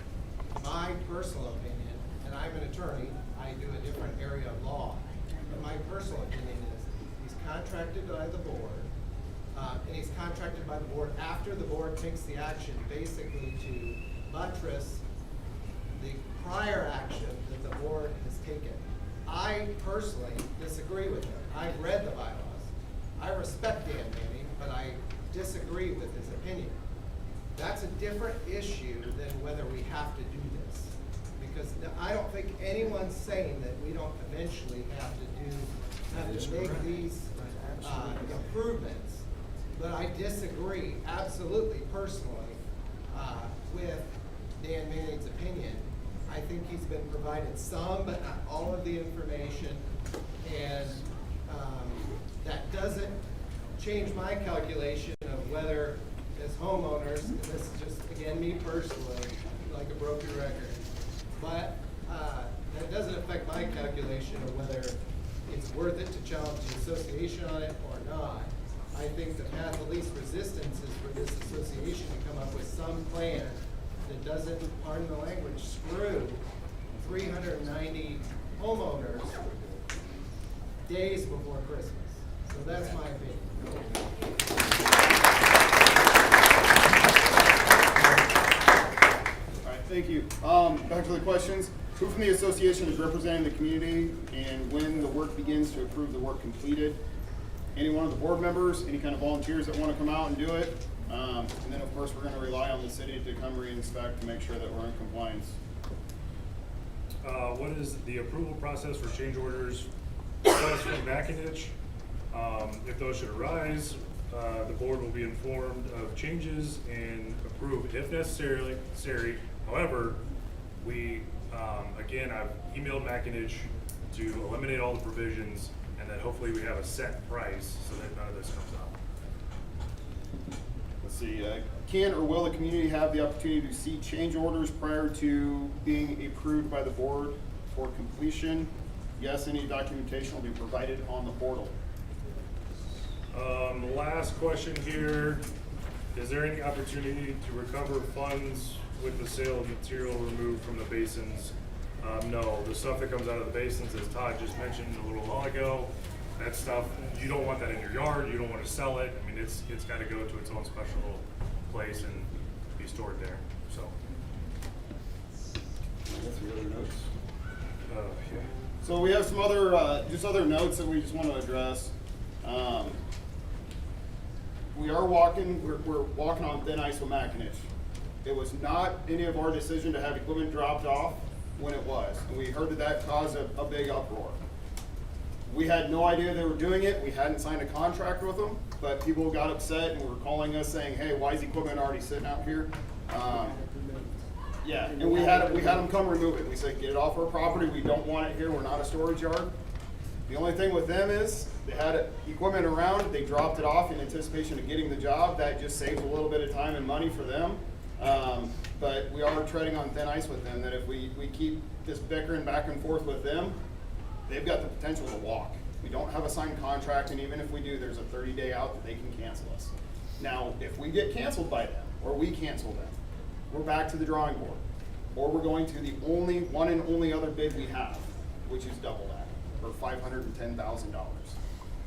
my personal opinion, and I'm an attorney, I do a different area of law. But my personal opinion is, he's contracted by the board, and he's contracted by the board after the board takes the action basically to buttress the prior action that the board has taken. I personally disagree with him. I've read the bylaws. I respect Dan Manning, but I disagree with his opinion. That's a different issue than whether we have to do this. Because I don't think anyone's saying that we don't eventually have to make these improvements. But I disagree absolutely personally with Dan Manning's opinion. I think he's been provided some, but not all of the information, and that doesn't change my calculation of whether, as homeowners, and this is just, again, me personally, like a broken record, but that doesn't affect my calculation of whether it's worth it to challenge the association on it or not. I think the path of least resistance is for this association to come up with some plan that doesn't, pardon the language, screw 390 homeowners days before Christmas. So that's my opinion. All right, thank you. Back to the questions. Who from the association is representing the community, and when the work begins to approve the work completed? Any one of the board members, any kind of volunteers that want to come out and do it? And then, of course, we're going to rely on the city to come re-inspect to make sure that we're in compliance. What is the approval process for change orders requests from Macinich? If those should arise, the board will be informed of changes and approve if necessary. However, we Again, I've emailed Macinich to eliminate all the provisions, and that hopefully we have a set price so that none of this comes up. Let's see, can or will the community have the opportunity to see change orders prior to being approved by the board for completion? Yes, any documentation will be provided on the portal. Last question here, is there any opportunity to recover funds with the sale of material removed from the basins? No, the stuff that comes out of the basins, as Todd just mentioned a little while ago, that stuff, you don't want that in your yard, you don't want to sell it. I mean, it's got to go to its own special little place and be stored there, so. That's the other notes. Yeah. So we have some other, just other notes that we just want to address. We're walking on thin ice with Macinich. It was not any of our decision to have equipment dropped off when it was, and we heard that caused a big uproar. We had no idea they were doing it. We hadn't signed a contract with them, but people got upset and were calling us saying, "Hey, why is equipment already sitting out here?" Yeah, and we had them come remove it. We said, "Get it off our property. We don't want it here. We're not a storage yard." The only thing with them is they had equipment around. They dropped it off in anticipation of getting the job. That just saves a little bit of time and money for them. But we are treading on thin ice with them, that if we keep this bickering back and forth with them, they've got the potential to walk. We don't have a signed contract, and even if we do, there's a 30-day out that they can cancel us. Now, if we get canceled by them, or we cancel them, we're back to the drawing board. Or we're going to the one and only other bid we have, which is double that, for $510,000.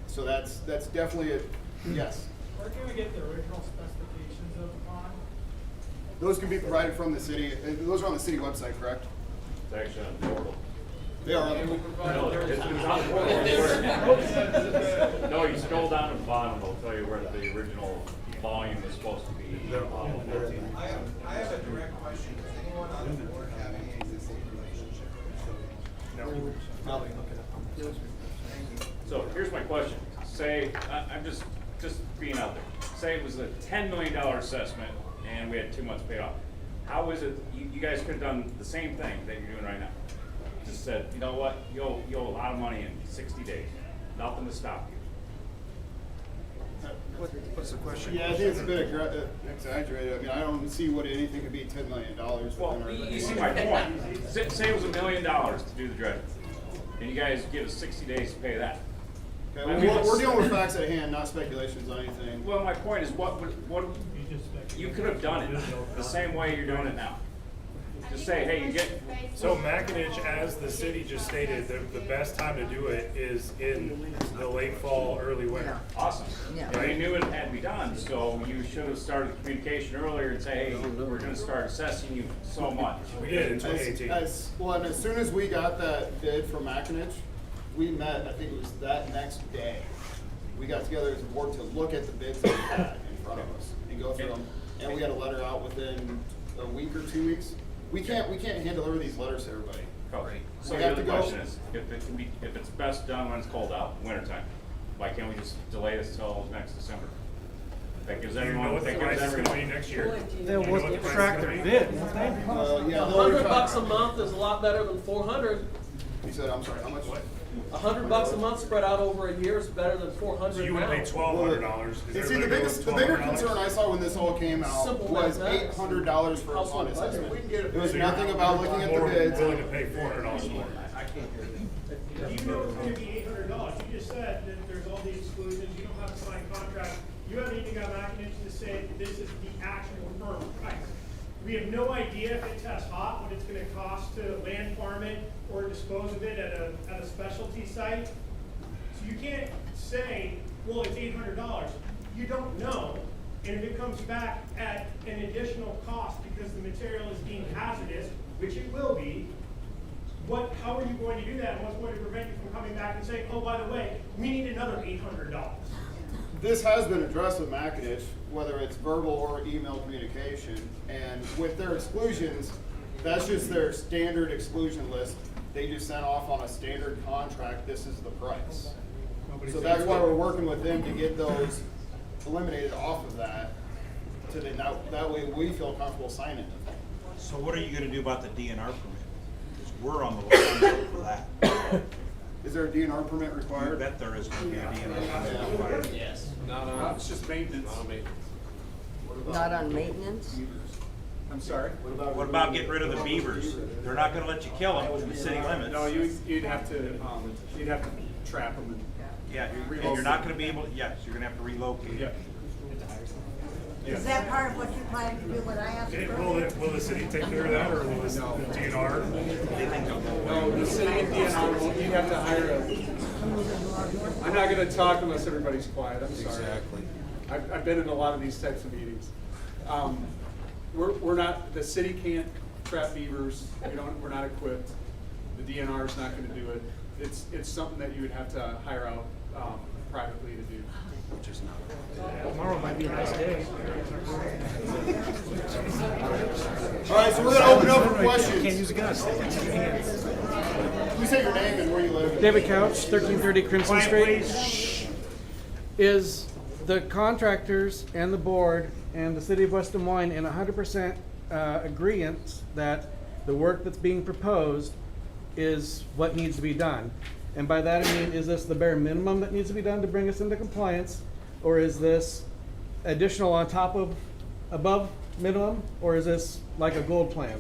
So that's definitely a yes. Where can we get the original specifications of the pond? Those can be provided from the city. Those are on the city website, correct? It's actually on the portal. They are on the No, it's on the portal. No, you scroll down to the bottom, it'll tell you where the original volume is supposed to be. I have a direct question. Does anyone on the board have any existing relationship? So here's my question. Say, I'm just being out there. Say it was a $10 million assessment and we had 2 months paid off. How is it, you guys could have done the same thing that you're doing right now? Just said, you know what, you owe a lot of money in 60 days. Nothing to stop you. What's the question? Yeah, I think it's a bit exaggerated. I mean, I don't see what anything could be $10 million. Well, you see my point. Say it was $1 million to do the dredging, and you guys give us 60 days to pay that. Okay, I well, mean, we're dealing with facts at hand, not speculations on anything. Well, my point is, what you could have done it the same way you're doing it now. Just say, hey, you get. So Macinich, as the city just stated, the best time to do it is in the late fall, early winter. Awesome. Yeah. Well, you knew it had to be done, so you should have started the communication earlier and say, hey, we're gonna start assessing you so much. We did in 2018. And as soon as we got that bid from Macinich, we met, I think it was that next day. We got together as a board to look at the bids that we had in front of us and go through them. And we had a letter out within a week or 2 weeks. We can't hand deliver these letters to everybody. Right. So We the have other to go- question is, if it's best done when it's cold out, wintertime, why can't we just delay this till next December? That gives You know everyone, what the that price gives is gonna be everyone. next year. They'll You know what the price is gonna be? Yeah, $100 a month is a lot better than 400. He said, I'm sorry, how much? $100 a month spread out over a year is better than 400 So you would now. pay $1,200. And see, the bigger concern I saw when this all came out Simple was mathematics. $800 for a Household pond budget. assessment. It was nothing about looking at the bids. Willing to pay $400 more. You know it's gonna be $800. You just said that there's all these exclusions, you don't have a signed contract. You haven't even got Macinich to say that this is the actual firm price. We have no idea if it tests hot, what it's gonna cost to land farm it or dispose of it at a specialty site. So you can't say, well, it's $800. You don't know. And if it comes back at an additional cost because the material is deemed hazardous, which it will be, how are you going to do that? And what's going to prevent you from coming back and saying, oh, by the way, we need another $800? This has been addressed with Macinich, whether it's verbal or email communication, and with their exclusions, that's just their standard exclusion list. They just sent off on a standard contract, this is the price. So that's why we're working with them to get those eliminated off of that, that way we feel comfortable signing it. So what are you gonna do about the DNR permit? we're on the hook for that. Is there a DNR permit I required? bet there is gonna be a DNR permit required. Yes. It's just maintenance. Not on maintenance. Not on maintenance? I'm sorry? What about getting rid of the beavers? They're not gonna let you kill them in the city limits. No, you'd have to trap them and. Yeah, and you're not gonna be able, yes, you're gonna have to relocate. Yeah. Is that part of what you plan to do, what I asked Okay, earlier? will the city take care of that, or will the DNR? No, the city and DNR, you'd have to hire a, I'm not gonna talk unless everybody's quiet, I'm sorry. Exactly. I've been in a lot of these types of meetings. We're not, the city can't trap beavers, we're not equipped. The DNR is not gonna do it. It's something that you would have to hire out, privately to do. Which is not. Tomorrow might be a nice day. All right, so we're gonna open up for questions. Can't use a gun. Please say your name and where you live. David Couch, 1330 Crimson Quiet, Street. please. Is the contractors and the board and the city of West Des Moines in 100% agreement that the work that's being proposed is what needs to be done? And by that I mean, is this the bare minimum that needs to be done to bring us into compliance? Or is this additional on top of, above minimum? Or is this like a gold plan?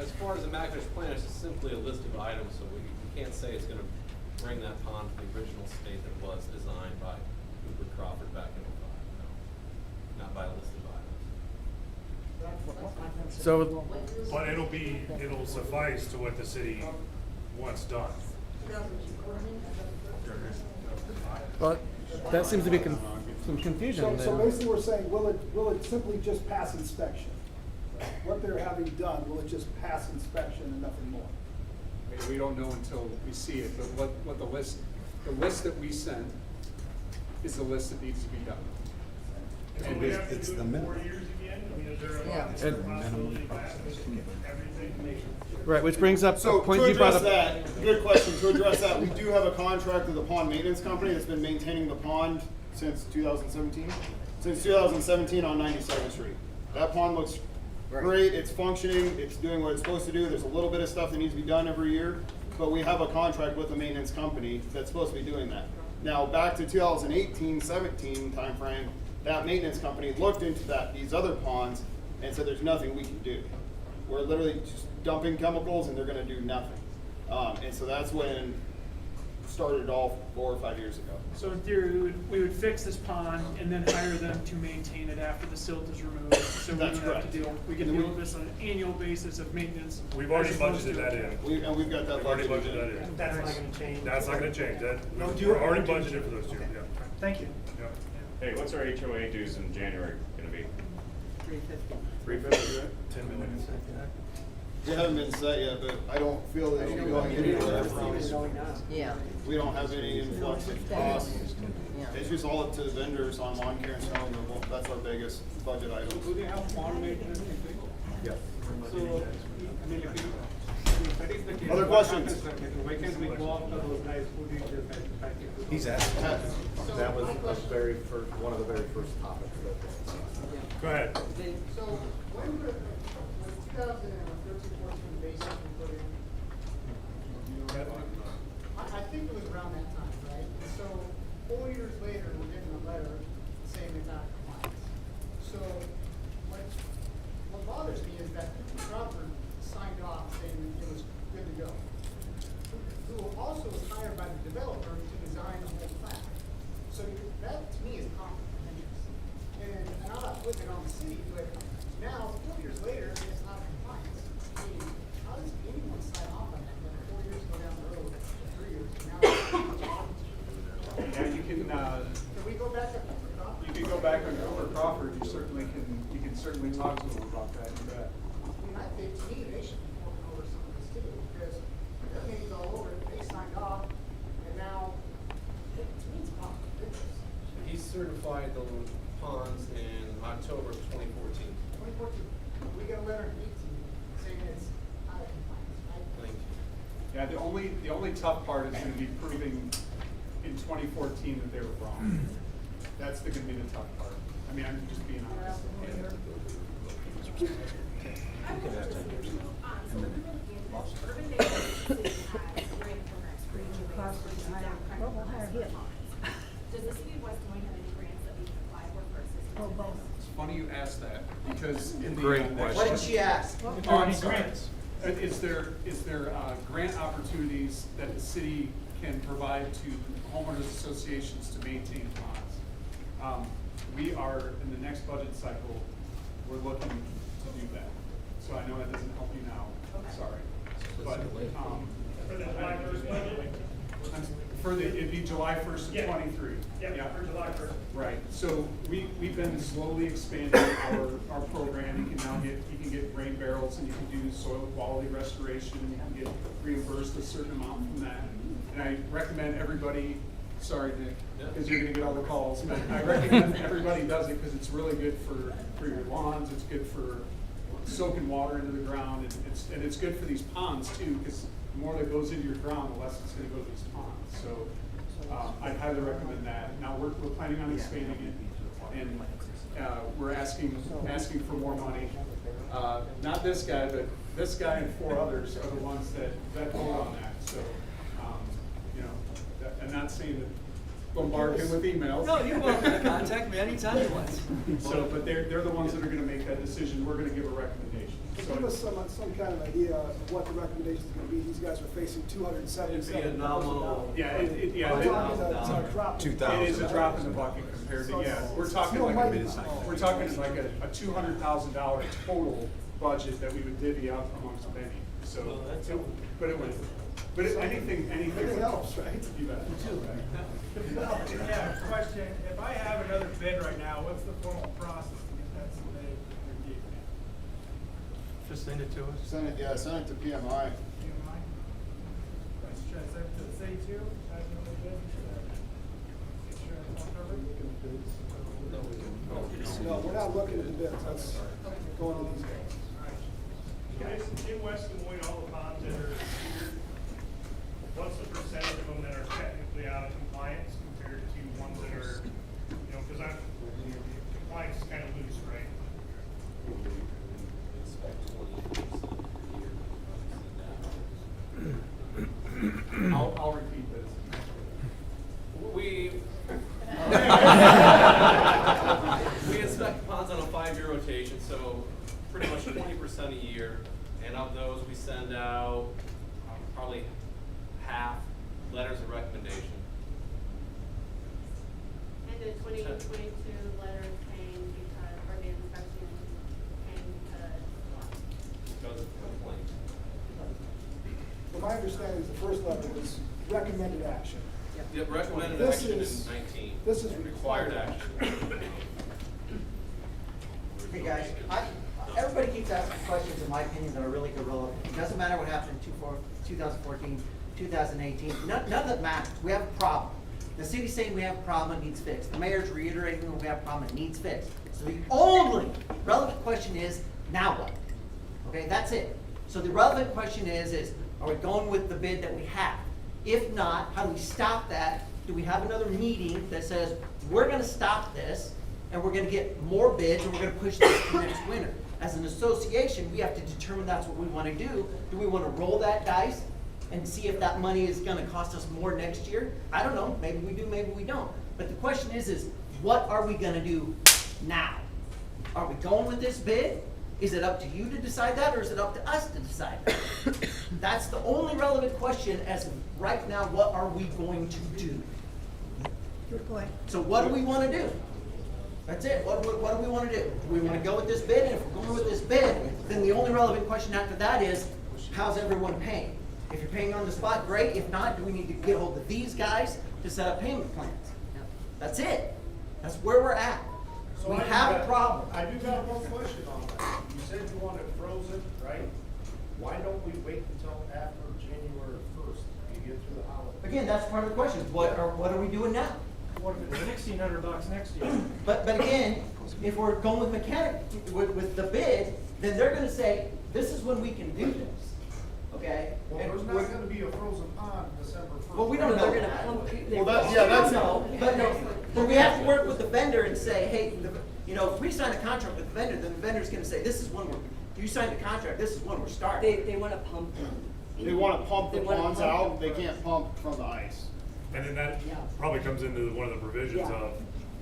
As far as the master's plan, it's just simply a list of items, so we can't say it's gonna bring that pond to the original state that was designed by Cooper Crawford back in '05, no. Not by a list of items. So, But it'll suffice to what the city wants done. but that seems to be some confusion So there. basically we're saying, will it simply just pass inspection? What they're having done, will it just pass inspection and nothing more? We don't know until we see it, but what the list that we sent is the list that needs to be done. And it's the minimum. 4 years again? I mean, is there a Yeah. possibility that everything? Right, which brings up So a point to you brought address up. that, good question, to address that, we do have a contract with the pond maintenance company that's been maintaining the pond since 2017? Since 2017 on 97th Street. That pond looks great, it's functioning, it's doing what it's supposed to do, there's a little bit of stuff that needs to be done every year, but we have a contract with the maintenance company that's supposed to be doing that. Now, back to 2018-17 timeframe, that maintenance company looked into these other ponds and said there's nothing we can do. We're literally just dumping chemicals and they're gonna do nothing. And so that's when started it all 4 or 5 years ago. So in theory, we would fix this pond and then hire them to maintain it after the silt is removed. So we That's don't have correct. to we can deal with this on an annual basis of maintenance. We've already as opposed budgeted to- that in. We've got that We've already budgeted budgeted that in. in. That's not gonna change. That's not gonna change. No, We're already budgeted for those two, yeah. Thank you. Yeah. Hey, what's our HOA dues in January gonna be? 350. 350, right? 10 million. They haven't been set yet, but I don't feel that it'll be going anywhere from, Yeah, we don't have any influx of costs. yeah. It's just all up to the vendors on lawn care and snow removal. That's our biggest budget item. Do they have pond maintenance? Yeah. So, I mean, if that is the case. Other questions? Why can't we go after those guys who did the manufacturing? He's asking. That was one of the very first topics that was discussed. Go ahead. So when the 2013-14 basic we put in, I think it was around that time, right? And so 4 years later, we're getting a letter saying it's out of compliance. So what bothers me is that Crawford signed off saying it was good to go. Who also was hired by the developer to design the whole plan. So that to me is conflict of interest. And I'm not putting it on the city, but now, 4 years later, it's not compliance. I mean, how does anyone sign off on that? Then 4 years go down the road, 3 years, and now Yeah, you can, can we go back up to Crawford? you can go back on Cooper Crawford, you can certainly talk to them about that, you bet. I mean, I think, to me, they should be working over some of this too, because their name's all over it, they signed off, and now, to me, it's conflict of interest. He certified the ponds in October of 2014. 2014, we got a letter in 18 saying it's out of compliance, right? Yeah, the only tough part is gonna be proving in 2014 that they were wrong. That's gonna be the tough part. I mean, I'm just being honest. Urban neighborhoods, the city has grant programs for HOAs for these down kind of ponds. Does the city of West Des Moines have any grants that we can apply for assistance? It's funny you asked that, because in the. Great question. What did she ask? Oh, I'm sorry. Is there grant opportunities that the city can provide to homeowners associations to maintain ponds? We are, in the next budget cycle, we're looking to do that. So I know that doesn't help you now, sorry. But, For the July 1st budget? it'd be July 1st Yeah. of '23. Yeah, for July 1st. Right, so we've been slowly expanding our program. You can get rain barrels, and you can do soil quality restoration, and you can get reimbursed a certain amount from that. And I recommend everybody, sorry Nick, because you're gonna get all the calls, but I recommend everybody does it because it's really good for your lawns, it's good for soaking water into the ground, and it's good for these ponds too, because the more that goes into your ground, the less it's gonna go to these ponds. So I'd highly recommend that. Now, we're planning on expanding it, and we're asking for more money. Not this guy, but this guy and 4 others are the ones that vote on that. So, you know, I'm not saying that bombard him with emails. No, you're welcome to contact me anytime you want. So, but they're the ones that are gonna make that decision. We're gonna give a recommendation. So give us some kind of idea of what the recommendation is gonna be. These guys are facing $277,000. Yeah, It is a drop in the bucket compared to, we're talking like a $200,000 total budget that we would divvy out amongst many. So, anything helps, right? You bet. Yeah, question, if I have another bid right now, what's the formal process to get that submitted to your DEP? Just send it to us. Send it to PMI. Do you mind? Should I send it to the city too? As another bid? Make sure it's all covered? No, we're not looking at the bids, that's going on these guys. Guys, in West Des Moines, all the ponds that are secured, what's the percentage of them that are technically out of compliance compared to ones that are, you know, because compliance is kind of loose, right? I'll repeat this. We inspect ponds on a 5-year rotation, so pretty much 20% a year. And of those, we send out probably half letters of recommendation. And the 2022 letter came because, or the inspection came Because of complaints. Well, my understanding is the first letter was recommended action. Yep, recommended This action in is- 19. this is required action. Hey guys, everybody keeps asking questions, in my opinion, that are really irrelevant. It doesn't matter what happened in 2014, 2018, none of that matters. We have a problem. The city's saying we have a problem, it needs fixed. The mayor's reiterating we have a problem, it needs fixed. So the only relevant question is, now what? Okay, that's it. So the relevant question is are we going with the bid that we have? If not, how do we stop that? Do we have another meeting that says, we're gonna stop this, and we're gonna get more bids, and we're gonna push this to next winter? As an association, we have to determine that's what we wanna do. Do we wanna roll that dice and see if that money is gonna cost us more next year? I don't know, maybe we do, maybe we don't. But the question is what are we gonna do now? Are we going with this bid? Is it up to you to decide that, or is it up to us to decide that? That's the only relevant question as of right now, what are we going to do? Good point. So what do we wanna do? That's it, what do we wanna do? Do we wanna go with this bid, and if we're going with this bid, then the only relevant question after that is, how's everyone paying? If you're paying on the spot, great, if not, do we need to get a hold of these guys to set up payment plans? That's it, that's where we're at. So we I do have a got- problem. I do got one question on that. You said you want it frozen, right? Why don't we wait until after January 1st to get through the holiday? Again, that's part of the question, what are we doing now? What if it's $1,600 next year? But again, if we're going with mechanic, with the bid, then they're gonna say, this is when we can do this, okay? Well, And there's we're- not gonna be a frozen pond December 1st. Well, we don't know They're that. gonna Well, that's No, but no, but we have to work with the vendor and say, hey, you know, if we sign a contract with the vendor, then the vendor's gonna say, this is when You signed the contract, this is when we're starting. They wanna pump them. They wanna pump the They wanna ponds pump out, them they can't pump from the ice. And then that Yeah. probably comes into one of the provisions Yeah. of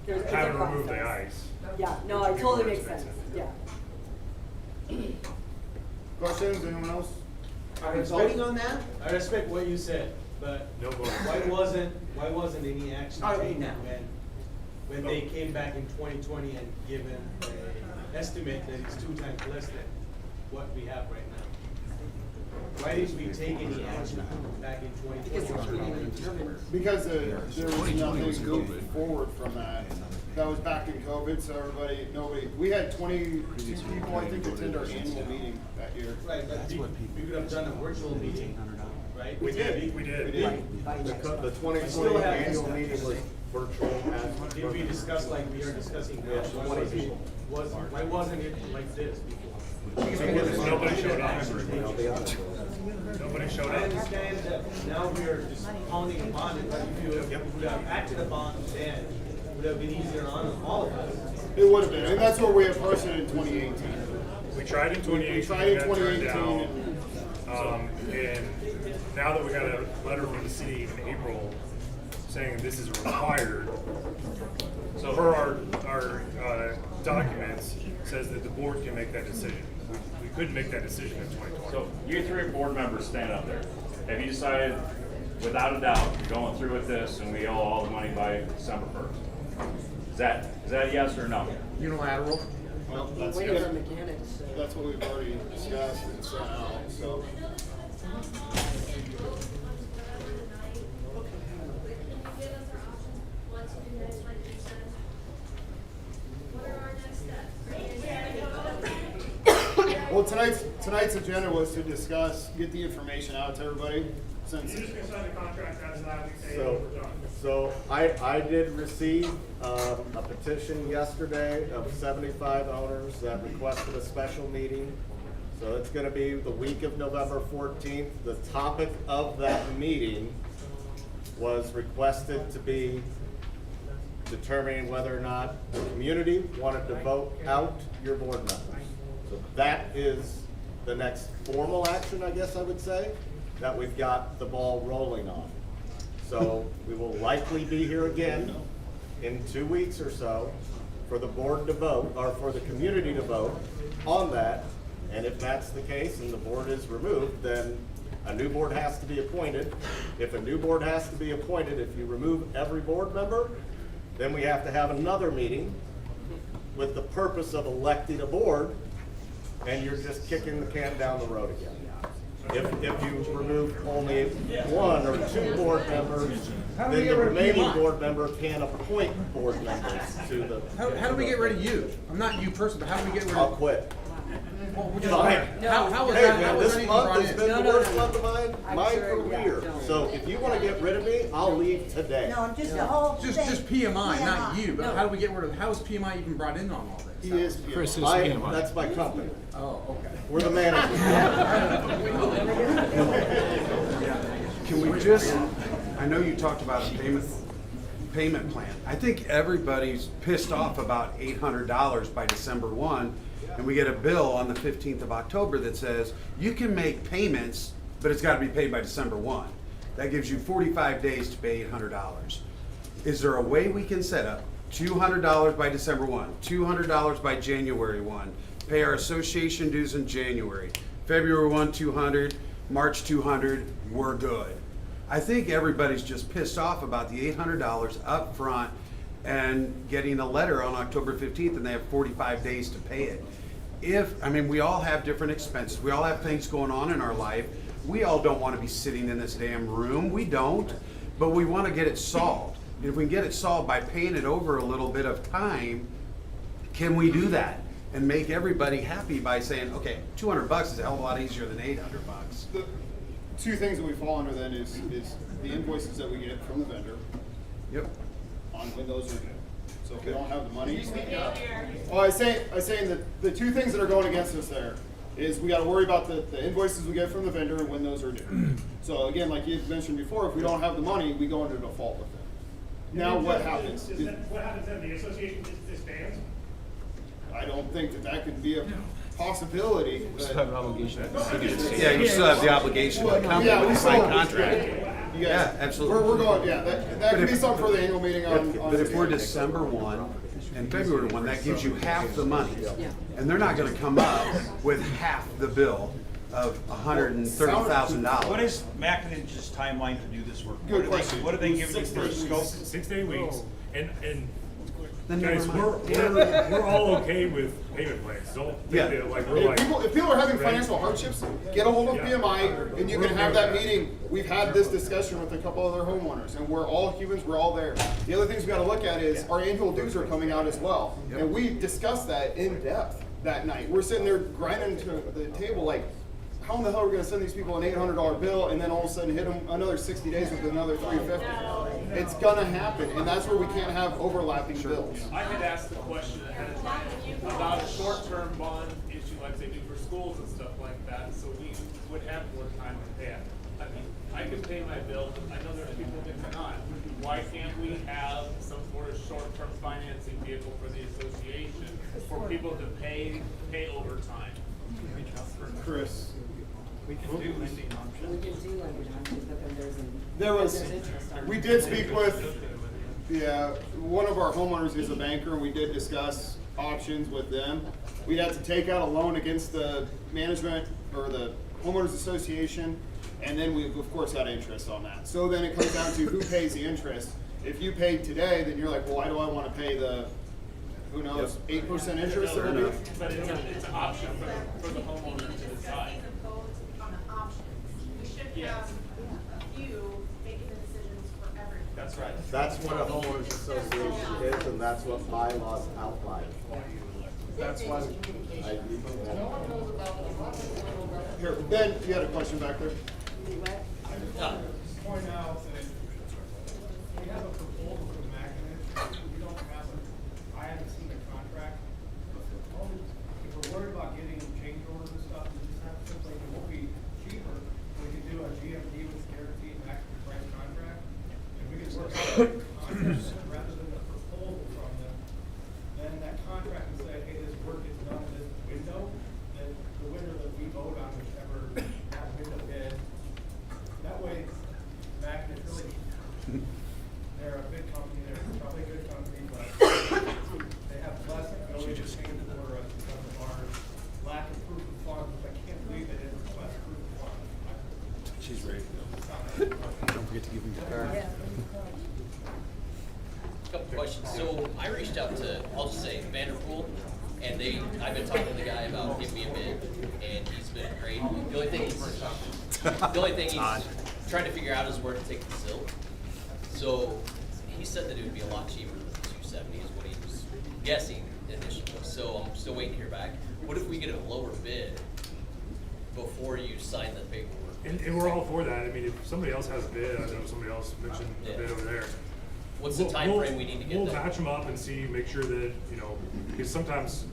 It's a having removed the process. ice. Yeah, no, which it would be totally more makes sense, expensive. yeah. Questions, anyone else? I respect on that? I respect what you said, but No vote. why wasn't any action All right, taken now. when they came back in 2020 and given an estimate that is 2 times less than what we have right now? Why didn't we take any action back in 2020? Because there was nothing moving forward from that. That was back in COVID, so nobody, we had 22 people, I think, attend our annual meeting that year. Right, but we could have done a virtual meeting, right? We did. The 2020 Still have- annual meeting was virtual. Did we discuss like we are discussing now? Yeah, 20 people. Why wasn't it like this before? Because nobody showed up. Nobody showed I up. understand that now we are just pounding upon it, but if you would have acted upon then, it would have been easier on all of us. It would have been, and that's what we approached it in 2018. We tried in 2018. We tried in got turned 2018. down. And now that we got a letter from the city in April saying this is required, so per our documents, says that the board can make that decision. We couldn't make that decision in 2020. So you 3 board members stand up there. Have you decided, without a doubt, you're going through with this and we owe all the money by December 1st? Is that a yes or no? Unilateral? Well, that's Wait for mechanics. that's what we've already discussed and sent out, so. Well, tonight's agenda was to discuss, get the information out to everybody, since. You're just gonna sign the contract as that, we say So, we're done. so I did receive a petition yesterday of 75 owners that requested a special meeting. So it's gonna be the week of November 14th. The topic of that meeting was requested to be determining whether or not the community wanted to vote out your board members. So that is the next formal action, I guess I would say, that we've got the ball rolling on. So we will likely be here again in 2 weeks or so for the board to vote, or for the community to vote on that. And if that's the case and the board is removed, then a new board has to be appointed. If a new board has to be appointed, if you remove every board member, then we have to have another meeting with the purpose of electing a board, and you're just kicking the can down the road again. If you remove only 1 or 2 board members, then the remaining board member can appoint board members to the. How do we get rid of you? I'm not you personally, but how do we get rid of? I'll quit. Well, which is Fine. fine. How is Hey, that, man, how is this anything month brought has in? been No, the no, worst no. month of I'm my sure, yeah, career. no. So if you wanna get rid of me, I'll leave today. No, just the whole thing. Just PMI, not you, but No. how do we get rid of, how is PMI even brought in on all this? He is. That's my company. Oh, okay. We're the management. Can we just, I know you talked about a payment plan. I think everybody's pissed off about $800 by December 1, and we get a bill on the 15th of October that says, you can make payments, but it's gotta be paid by December 1. That gives you 45 days to pay $800. Is there a way we can set up $200 by December 1, $200 by January 1, pay our association dues in January, February 1, 200, March 200, we're good. I think everybody's just pissed off about the $800 up front and getting a letter on October 15th and they have 45 days to pay it. We all have different expenses. We all have things going on in our life. We all don't want to be sitting in this damn room. We don't, but we want to get it solved. And if we can get it solved by paying it over a little bit of time, can we do that? And make everybody happy by saying, okay, $200 is a hell of a lot easier than $800. The 2 things that we fall under then is the invoices that we get from the vendor. Yep. On when those are due. So if we don't have the money. Oh, I saying that the 2 things that are going against us there is we gotta worry about the invoices we get from the vendor and when those are due. So again, like you mentioned before, if we don't have the money, we go into default with it. Now what happens? What happens then? The association disbands? I don't don't think that that could be a possibility. Yeah, you still have the obligation of the company Yeah, to we sign still- contract. You guys- Yeah, absolutely. We're going, yeah, that But could if- be something for the annual meeting on. But if we're December 1 and February 1, that gives you half the money. And they're not gonna come up with half the bill of $130,000. What is Mackinage's timeline to do this work? Good question. What are they giving you for a scope? 6 to 8 weeks. And Then guys, never mind. we're all okay with payment plans. Don't Yeah. think that like we're If like. people are having right? financial hardships, get a hold of Yeah. PMI and you We're can okay have with that that. meeting. We've had this discussion with a couple other homeowners and we're all humans, we're all there. The other things we gotta look at is our annual dues are coming out as well. And we discussed that in depth that night. We're sitting there grinding to the table like, how in the hell are we gonna send these people an $800 bill and then all of a sudden hit them another 60 days with another $350? It's gonna happen, and that's where we can't have overlapping bills. I had asked the question ahead of time about a short-term bond issue like they do for schools and stuff like that, so we would have more time to pay it. I mean, I can pay my bill, but I know there's people that cannot. Why can't we have some sort of short-term financing vehicle for the association for people to pay over time? Chris. We can do lending options, but then There was, there's interest on it. we did speak with, yeah, one of our homeowners is a banker, and we did discuss options with them. We'd have to take out a loan against the management or the homeowners association, and then we, of course, got interest on that. So then it comes down to who pays the interest. If you paid today, then you're like, well, why do I wanna pay the, who knows, 8% interest? But it's an option for the homeowner to decide. On the options, we should have a few making the decisions for everyone. That's right. That's what a homeowners association is, and that's what bylaws outline. That's why I need to. Here, Ben, you had a question back there? Point out that we have a proposal from Mackinac, we don't have I haven't seen a contract. If we're worried about getting change orders and stuff, we just have to simply, it won't be cheaper, we can do a GMP with guaranteed maximum price contract. And we can work out a contract rather than a proposal from them. Then that contract will say, hey, this work is done in this window, then the window that we vote on, whichever that window is. That way, Mackinac really, they're a big company, they're probably a good company, but they have less ability to pay for us because of our lack of proof of funds, which I can't believe they didn't request proof of funds. She's ready to go. Don't forget to give him your card. Couple questions. So I reached out to, I'll just say Vanderpool, and I've been talking to the guy about giving me a bid, and he's been great. The only thing he's trying to figure out is where to take the silt. So he said that it would be a lot cheaper than 270 is what he was guessing initially. So I'm still waiting to hear back. What if we get a lower bid before you sign the paperwork? And we're all for that. I mean, if somebody else has a bid, I know somebody else mentioned a bid over there. What's the time frame we need to get We'll that? match them up and see, make sure that, because sometimes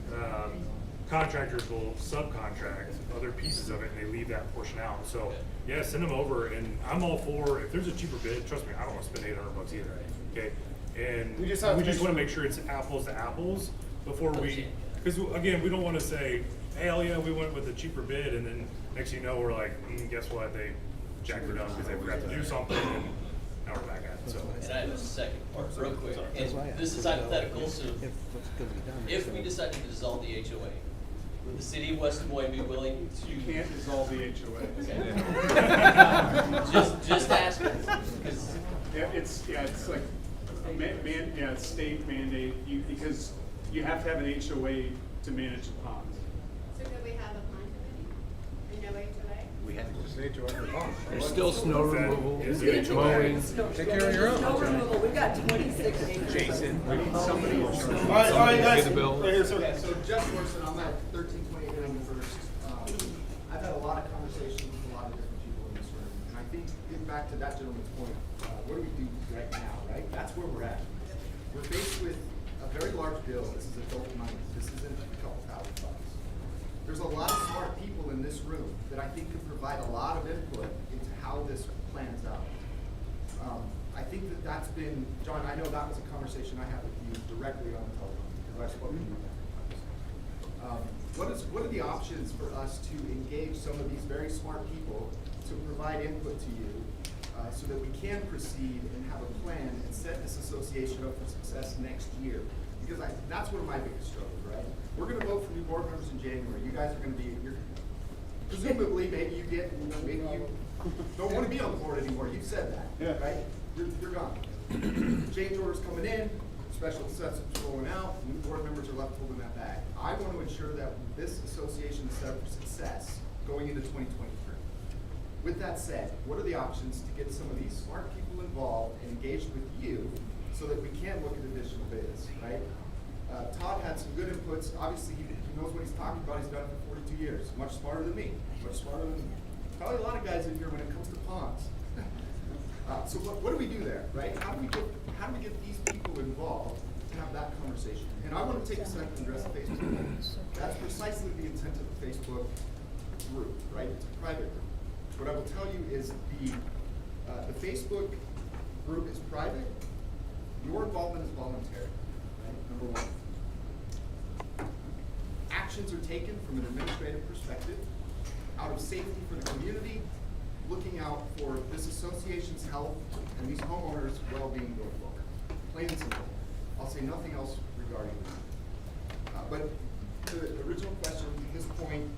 contractors will subcontract other pieces of it and they leave that portion out. So, yeah, send them over, and I'm all for, if there's a cheaper bid, trust me, I don't want to spend $800 either, okay? And We just want have to to make sure it's apples to apples before we, because again, we don't want to say, hell yeah, we went with a cheaper bid, and then next thing you know, we're like, guess what, they jacked it up because they forgot to do something, and now we're back at it, so. And I have a second part, real quick. And this is hypothetical, so if we decided to dissolve the HOA, would the city of West Des Moines be willing to? You can't dissolve the HOA. Okay. Just asking, because. Yeah, it's like, it's state mandate, because you have to have an HOA to manage the ponds. So could we have a pond committee? And no HOA? We had just HOA. There's still snow removal, Is the HOA. mowing. Take care of your own. Snow removal, we've got 26 acres. Jason. We need somebody. All right, guys. Pay the bill. Right here, sir. Okay, so Jeff Morrison, I'm at 132891st. I've had a lot of conversations with a lot of different people in this room, and I think getting back to that gentleman's point, what do we do right now, right? That's where we're at. We're faced with a very large bill. This is adult money. This isn't a couple $1,000 bucks. There's a lot of smart people in this room that I think could provide a lot of input into how this plans out. I think that that's been, John, I know that was a conversation I had with you directly on the telephone, because I spoke to you about that. what are the options for us to engage some of these very smart people to provide input to you, so that we can proceed and have a plan and set this association up for success next year? Because that's one of my biggest struggles, right? We're gonna vote for new board members in January. You guys are gonna be, presumably, maybe you don't wanna be on the board anymore. You've said that, right? You're gone. Change orders coming in, special assessments rolling out, new board members are left holding that bag. I want to ensure that this association is set up for success going into 2023. With that said, what are the options to get some of these smart people involved and engaged with you so that we can look at additional bids, right? Todd had some good inputs. Obviously, he knows what he's talking about. He's done it for 42 years. Much smarter than me. Much smarter than probably a lot of guys in here when it comes to ponds. So what do we do there, right? How do we get these people involved to have that conversation? And I want to take a second and address Facebook. That's precisely the intent of the Facebook group, right? It's a private group. What I will tell you is the Facebook group is private. Your involvement is voluntary, right? Number one. Actions are taken from an administrative perspective, out of safety for the community, looking out for this association's health and these homeowners' well-being going forward. Plain and simple. I'll say nothing else regarding that. But to the original question, at this point,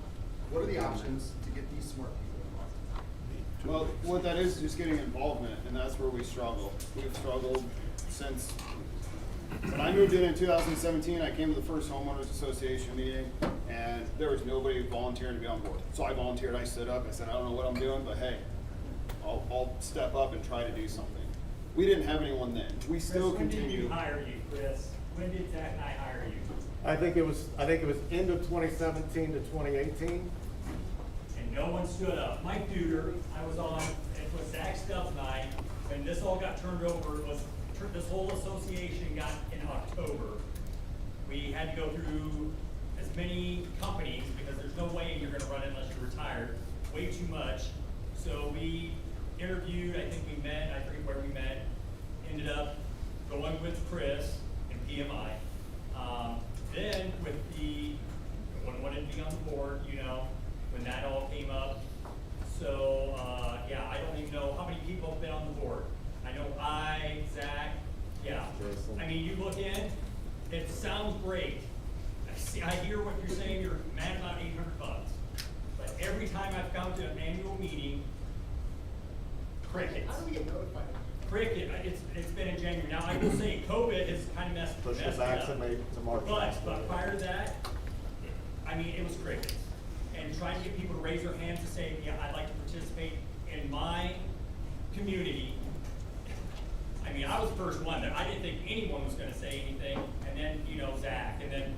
what are the options to get these smart people involved? Well, what that is just getting involvement, and that's where we struggle. We've struggled since when I moved in 2017. I came to the first homeowners association meeting, and there was nobody volunteering to be on board. So I volunteered. I stood up. I said, I don't know what I'm doing, but hey, I'll step up and try to do something. We didn't have anyone then. We still continue. When did you hire you, Chris? When did Zach and I hire you? I think it was end of 2017 to 2018. And no one stood up. Mike Duder, I was on, it was Zach Stubbs night, when this all got turned over, this whole association got in October. We had to go through as many companies, because there's no way you're gonna run it unless you're retired, way too much. So we interviewed, I think we met, I forget where we met, ended up going with Chris and PMI. Then with when wanted to be on the board, when that all came up. So, yeah, I don't even know how many people have been on the board. I know Zach, yeah. Jason. I mean, you look in, it sounds great. I hear what you're saying, you're mad about $800. But every time I've come to an annual meeting, crickets. How do we get notified? Cricket, it's been in January. Now, I will say, COVID has kind of messed it up. To March. But prior to that, I mean, it was crickets. And trying to get people to raise their hands to say, yeah, I'd like to participate in my community. I mean, I was the first one. I didn't think anyone was going to say anything. And then, Zach. And then,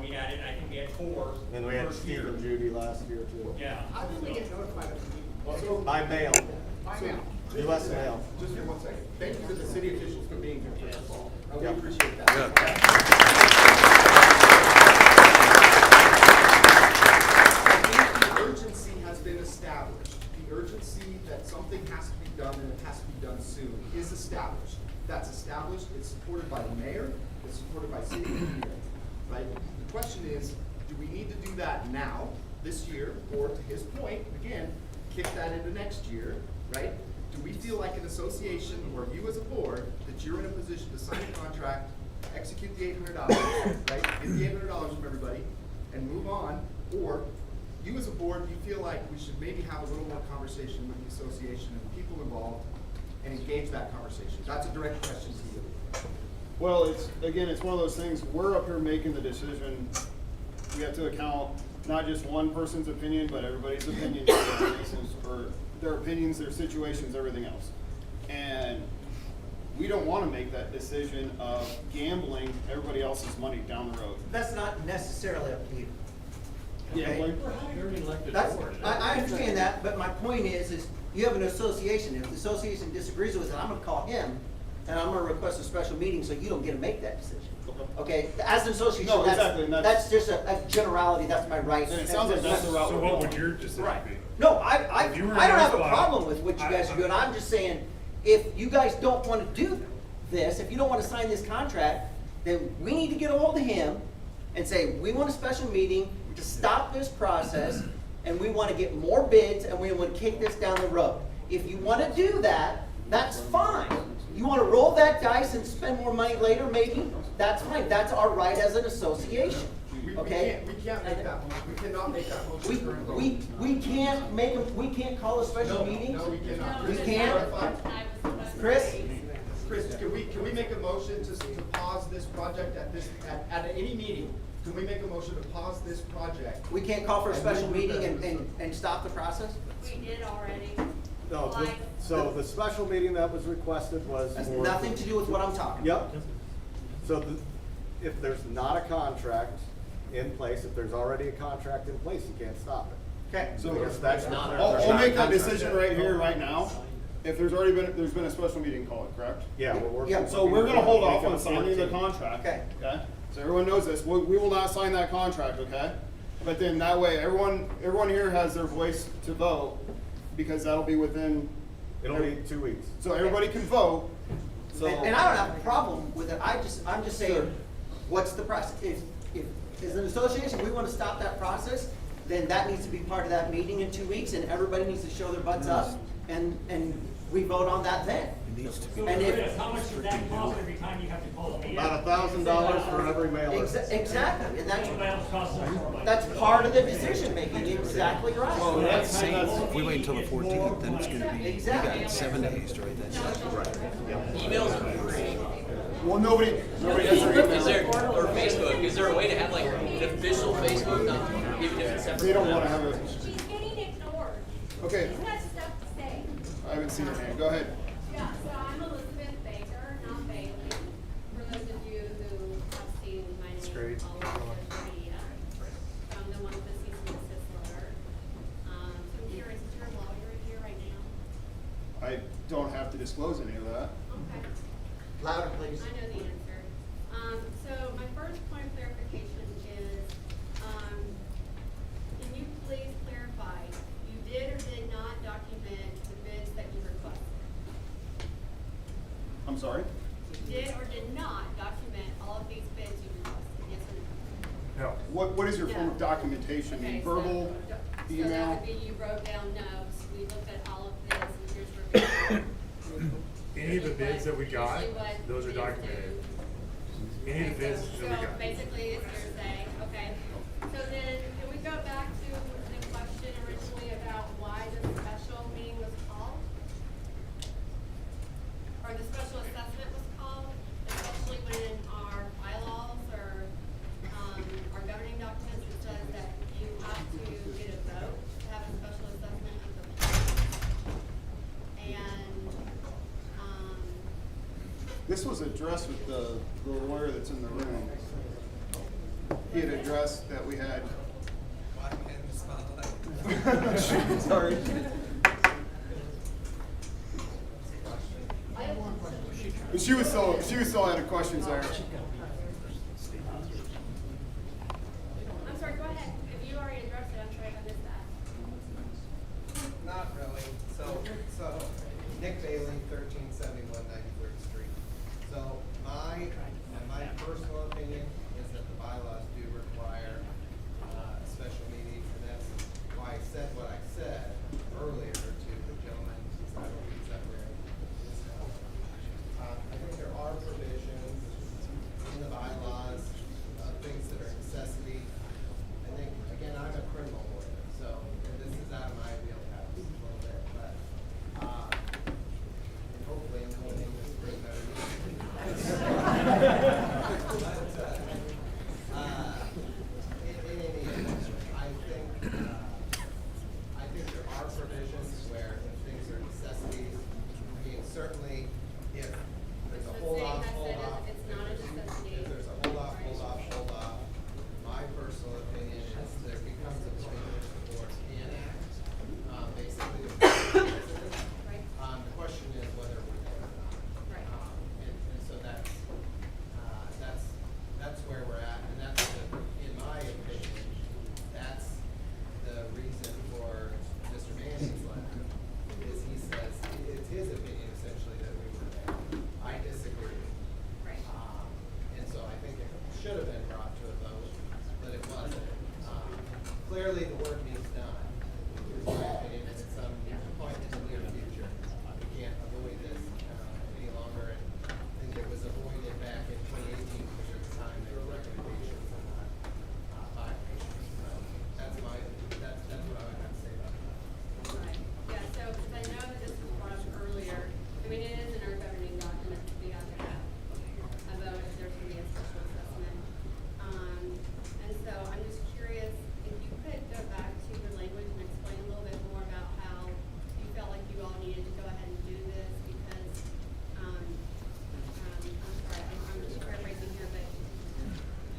we added, I think we had 4. And we had Steve and Judy last year too. Yeah. How do we get notified of the meeting? By mail. By mail. US mail. Just for 1 second. Thank you to the city officials for being here, first of all. I really Yep. appreciate that. The urgency has been established. The urgency that something has to be done and it has to be done soon is established. That's established. It's supported by the mayor. It's supported by city engineering. Right? The question is, do we need to do that now, this year, or to his point, again, kick that into next year, right? Do we feel like an association or you as a board that you're in a position to sign a contract, execute the $800, right? Get the $800 from everybody and move on, or you as a board, you feel like we should maybe have a little more conversation with the association and the people involved and engage that conversation? That's a direct question to you. Well, it's one of those things. We're up here making the decision. We have to account not just one person's opinion, but everybody's opinion, or their opinions, their situations, everything else. And we don't want to make that decision of gambling everybody else's money down the road. That's not necessarily up to you. Gambling? I understand that, but my point is you have an association. If the association disagrees with it, I'm gonna call him and I'm gonna request a special meeting so you don't get to make that decision. Okay, as an association, No, exactly, and that's just a generality, that's my right. And it sounds like that's the route So we're what going. would your decision be? No, I If you were don't have a notified- problem with what you guys are doing. I'm just saying, if you guys don't want to do this, if you don't want to sign this contract, then we need to get a hold of him and say, we want a special meeting to stop this process, and we want to get more bids, and we want to kick this down the road. If you want to do that, that's fine. You want to roll that dice and spend more money later, maybe? That's fine. That's our right as an association. Okay? We can't make that motion. We cannot make that motion. We can't call a special meeting? No, we cannot. We can't? Chris? Chris, can we make a motion to pause this project at any meeting? Can we make a motion to pause this project? We can't call for a special meeting and stop the process? We did already. No, so the special meeting that was requested was Has for. nothing to do with what I'm talking about. Yep. So if there's not a contract in place, if there's already a contract in place, you can't stop it. Okay. So if that's not. I'll make that decision right here, right now. If there's been a special meeting called, correct? Yeah, we're working. Yeah. So we're gonna hold off on Make it signing the 14. contract. Okay. Okay? So everyone knows this. We will not sign that contract, okay? But then that way, everyone here has their voice to vote, because that'll be within. It'll be 2 weeks. So everybody can vote, so. And I don't have a problem with it. I'm just saying, Sure. what's the process? If as an association, we want to stop that process, then that needs to be part of that meeting in 2 weeks, and everybody needs to show their butts up, and we vote on that then. So And if- Chris, how much does that cost every time you have to call a meeting? About $1,000 for every mailer. Exactly, and Anybody else costs us more money? that's part of the decision making, exactly right. Well, that's, If we wait until the 14th, then it's gonna be, you Exactly. got 7 days to write that down. Right. Emails are free. well, nobody has their Is there, email. or Facebook, is there a way to have like an official Facebook, not even if it's separate? They don't wanna have a, She's getting ignored. okay, She's got stuff to say. I haven't seen her name. Go ahead. Yeah, so I'm Elizabeth Baker, not Bailey, for those of you who have seen my name all over social media. I'm the one with the cease and desist letter. So I'm curious, is your lawyer here right now? I don't have to disclose any of that. Okay. Louder, please. I know the answer. So my first point of clarification is, can you please clarify, you did or did not document the bids that you requested? I'm sorry? You did or did not document all of these bids you requested, yes or no? No. What is your form of No. documentation? Okay, Verbal, so that email? would be you wrote down notes, we looked at all of this, and here's where we. Any of the bids that we got, Usually what those are bids do. documented. Any of the bids that we So got. basically, it's hearsay, okay. So then, can we go back to the question originally about why the special meeting was called? Or the special assessment was called, especially when our bylaws or, our governing documents, it says that you have to get a vote to have a special assessment of the plan. And, This was addressed with the lawyer that's in the room. He had addressed that we had. Sorry. She was still had questions there. I'm sorry, go ahead. If you already addressed it, I'm sorry if I missed that. Not really. So Nick Bailey, 1371 93rd Street. So my personal opinion is that the bylaws do require a special meeting, and that's why I said what I said earlier to the gentleman who's not separated. I think there are provisions in the bylaws of things that are necessity. I think, again, I'm a criminal lawyer, so this is out of my wheelhouse a little bit, but, and hopefully I'm going English is pretty better than me. In any event, I think there are provisions where if things are necessities, I mean, certainly if there's a hold off, It's not a necessity. if there's a hold off, my personal opinion is there becomes a point where the board can act, basically. with the president. The question is whether we're there or not. Right. And so that's where we're at, and that's, in my opinion, that's the reason for Mr. Manning's letter, is he says, it's his opinion essentially that we were there. I disagree. Right. And so I think it should have been brought to a vote, clearly the work needs done, in my opinion, and at some point in the near future. We can't avoid this any longer, and I think it was avoided back in 2018, which at the time there were recommendations and not violations. That's what I would have to say about that. Right, yeah, so, because I know that this was brought up earlier, I mean, it is in our governing documents, we have to have a vote if there's gonna be a special assessment. And so I'm just curious if you could go back to your language and explain a little bit more about how you felt like you all needed to go ahead and do this, because, I'm sorry, I'm just paraphrasing here, but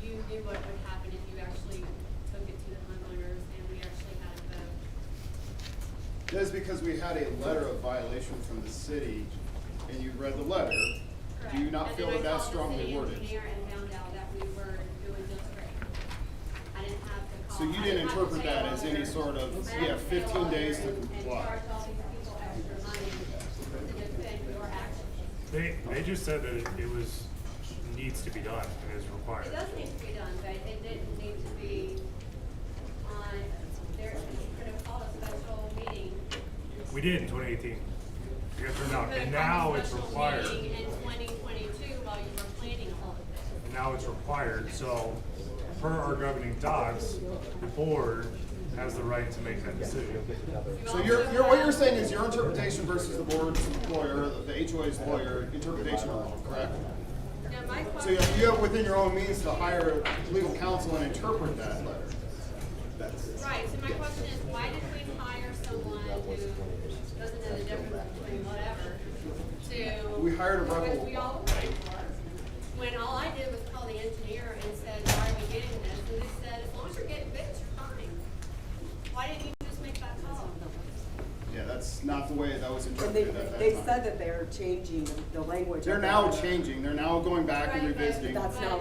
you knew what would happen if you actually took it to the homeowners and we actually had a vote. That is because we had a letter of violation from the city, and you read the letter. Do you not feel that that's strongly worded? And then I called the city engineer and found out that we were doing just great. I didn't have to call. So you didn't interpret that as any sort of, yeah, 15 days to And comply. charge all these people extra money to defend your actions. They just said that it was, needs to be done and is required. It does need to be done, but it didn't need to be on, there, you could have called a special meeting. We did in 2018. You guys turned out, You could and have now called a it's special required. meeting in 2022 while you were planning all of this. And now it's required, so per our governing docs, the board has the right to make that decision. So what you're saying is your interpretation versus the board's lawyer, the HOA's lawyer, interpretation are wrong, correct? Now, my So question. you have within your own means to hire legal counsel and interpret that letter. Right, so my question is, why did we hire someone who doesn't know the difference between whatever to? We hired a rebel. Which we all paid for, when all I did was call the engineer and said, why are we getting this? And they said, as long as you're getting bits, you're fine. Why didn't you just make that call? Yeah, that's not the way that was And interpreted at that they time. said that they're changing the language. They're of now that. changing, they're now going back and Right, but- revisiting. That's not-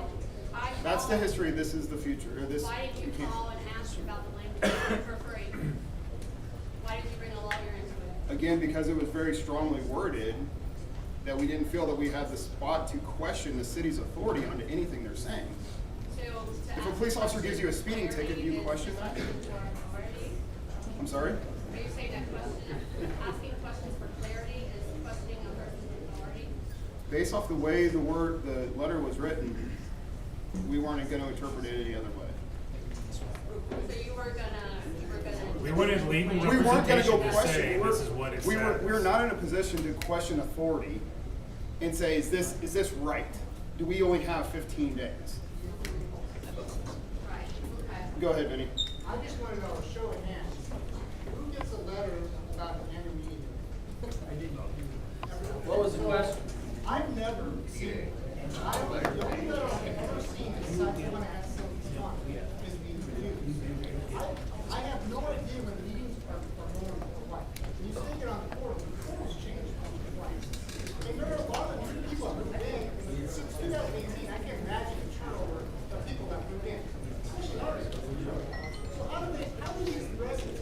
I That's the called- history, this is the future, or this. Why did you can't- call and ask about the language for free? Why did you bring a lawyer into it? Again, because it was very strongly worded, that we didn't feel that we had the spot to question the city's authority on anything they're saying. If a police officer gives you a speeding ticket, do you question that? I'm sorry? Are you saying that asking questions for clarity is questioning a person's authority? Based off the way the letter was written, we weren't gonna interpret it any other way. So you were gonna. We wanted legal We weren't gonna go representation to question, say this is what it says. we're not in a position to question authority and say, is this right? Do we only have 15 days? Right, okay. Go ahead, Vinny. I just want to know, a show of hands, who gets a letter about an annual meeting? I didn't. What was the question? I've never seen it. The only letter I've ever seen is that you want to have something fun, is being reviews. I have no idea when the meetings are going like. When you say it on the portal changed twice. And there are a lot of new people who have been, since 2018, I can't imagine the turnover of people that moved in, especially ours. So how do these residents?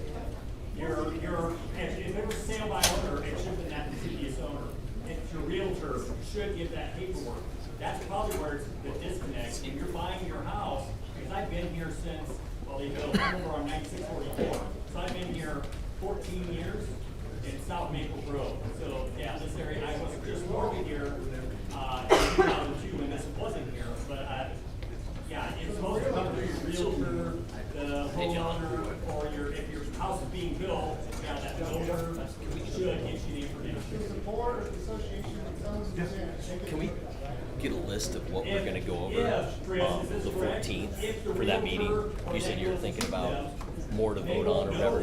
If it was sale by owner, it should have been that previous owner. If your realtor should give that paperwork, that's probably where it's the disconnect. If you're buying your house, because I've been here since, well, they built over on 9644. So I've been here 14 years in South Maple Grove. So yeah, this area, I was just working here, in 2002 when this wasn't here, but, yeah, it's supposed to come through your realtor, the homeowner, or if your house is being built, yeah, that builder should get you the information. The board or the association that owns it. Can we get a list of what we're gonna go over If, Chris, is this the correct? 14th If the for that realtor meeting? or You said you were that thinking person about does, more to vote on or whatever.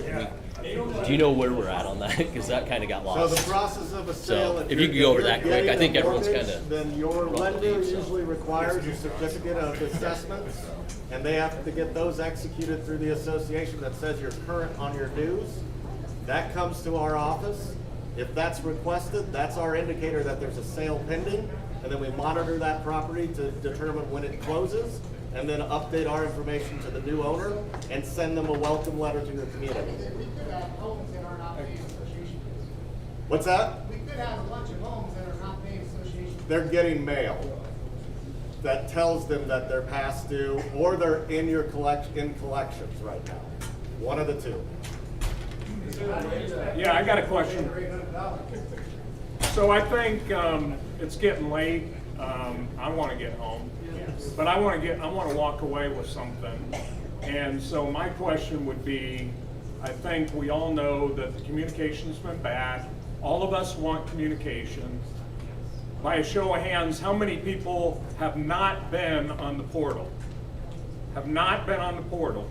They don't know. Do you know where we're at on that? Because that kind of got So lost. the process of a sale. So, if you could go over that quick, I think you're everyone's getting a kinda mortgage, Then your rolled lender deep, so. usually requires a certificate of assessments, and they have to get those executed through the association that says you're current on your dues. That comes to our office. If that's requested, that's our indicator that there's a sale pending, and then we monitor that property to determine when it closes, and then update our information to the new owner and send them a welcome letter to the community. We could have homes that are not paying association fees. What's that? We could have a bunch of homes that are not paying association fees. They're getting mail that tells them that they're past due or they're in your collections right now. One of the two. Yeah, I got a question. So I think it's getting late. I want to get home, but I want to walk away with something. And so my question would be, I think we all know that the communication's been bad. All of us want communication. By a show of hands, how many people have not been on the portal? Have not been on the portal.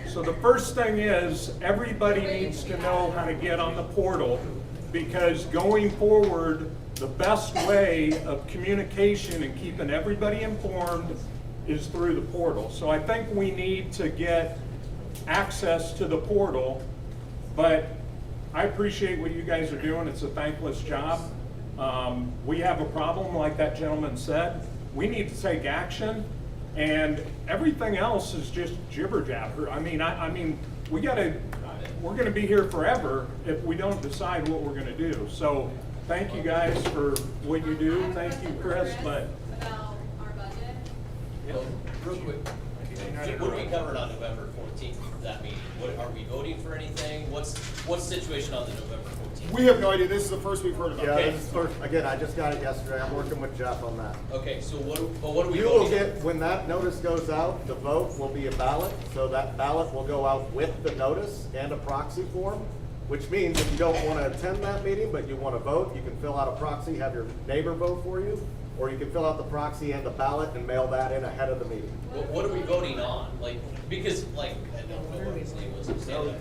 So the first thing is, everybody needs to know how to get on the portal, because going forward, the best way of communication and keeping everybody informed is through the portal. So I think we need to get access to the portal, but I appreciate what you guys are doing. It's a thankless job. We have a problem, like that gentleman said. We need to take action, and everything else is just jibber jabber. I mean, we're gonna be here forever if we don't decide what we're gonna do. So thank you guys for what you do. Thank you, Chris, but. About our budget. Well, real quick, what are we covered on November 14th, that meeting? What, are we voting for anything? What's the situation on the November 14th? We have no idea. This is the first we've heard about. Yeah, Okay. this is first, again, I just got it yesterday. I'm working with Jeff on that. Okay, so what are we You will voting on? get, when that notice goes out, the vote will be a ballot. So that ballot will go out with the notice and a proxy form, which means if you don't want to attend that meeting, but you want to vote, you can fill out a proxy, have your neighbor vote for you, or you can fill out the proxy and the ballot and mail that in ahead of the meeting. What are we voting on? Like, because, like, I don't know what his name was. who said that.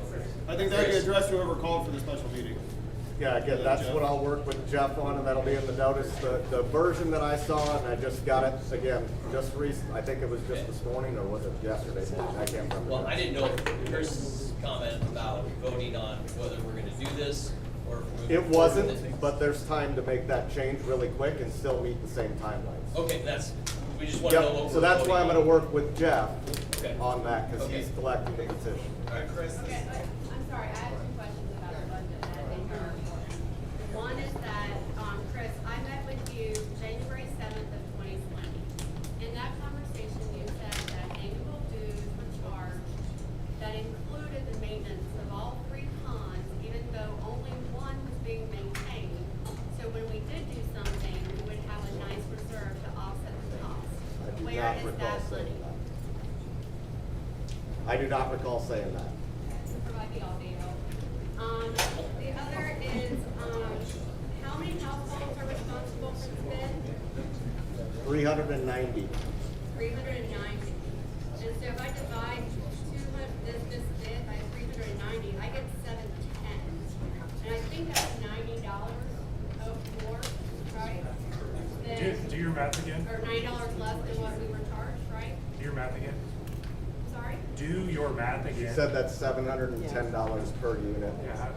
I think that can address whoever called for the special meeting. Yeah, again, that's what I'll work with Jeff on, and that'll be in the notice. The version that I saw, and I just got it, again, just recent, I think it was just this morning, or was it yesterday morning? I can't remember. Well, I didn't know Chris's comment about voting on whether we're gonna do this or if we're moving It forward with wasn't, but there's time to make that change really quick and still meet the same timelines. Okay, we just wanna know what Yep, we're so that's why I'm voting gonna work with Jeff Okay. on that, because Okay. he's collecting the petition. All right, Chris. Okay, I'm sorry, I have two questions about the budget that I think are important. One is that, Chris, I met with you January 7th of 2020. In that conversation, you said that annual dues were charged that included the maintenance of all 3 ponds, even though only one was being maintained. So when we did do something, we would have a nice reserve to offset the cost. I do Where not is recall that saying money? that. I do not recall saying that. Provide the audio. The other is, how many households are responsible for this bid? 390. 390. And so if I divide this bid by 390, I get 710. And I think that's $90 more, right? Do your math again. Or $9 less than what we were charged, right? Do your math again. Sorry? Do your math He again. said that's $710 per unit. Yeah.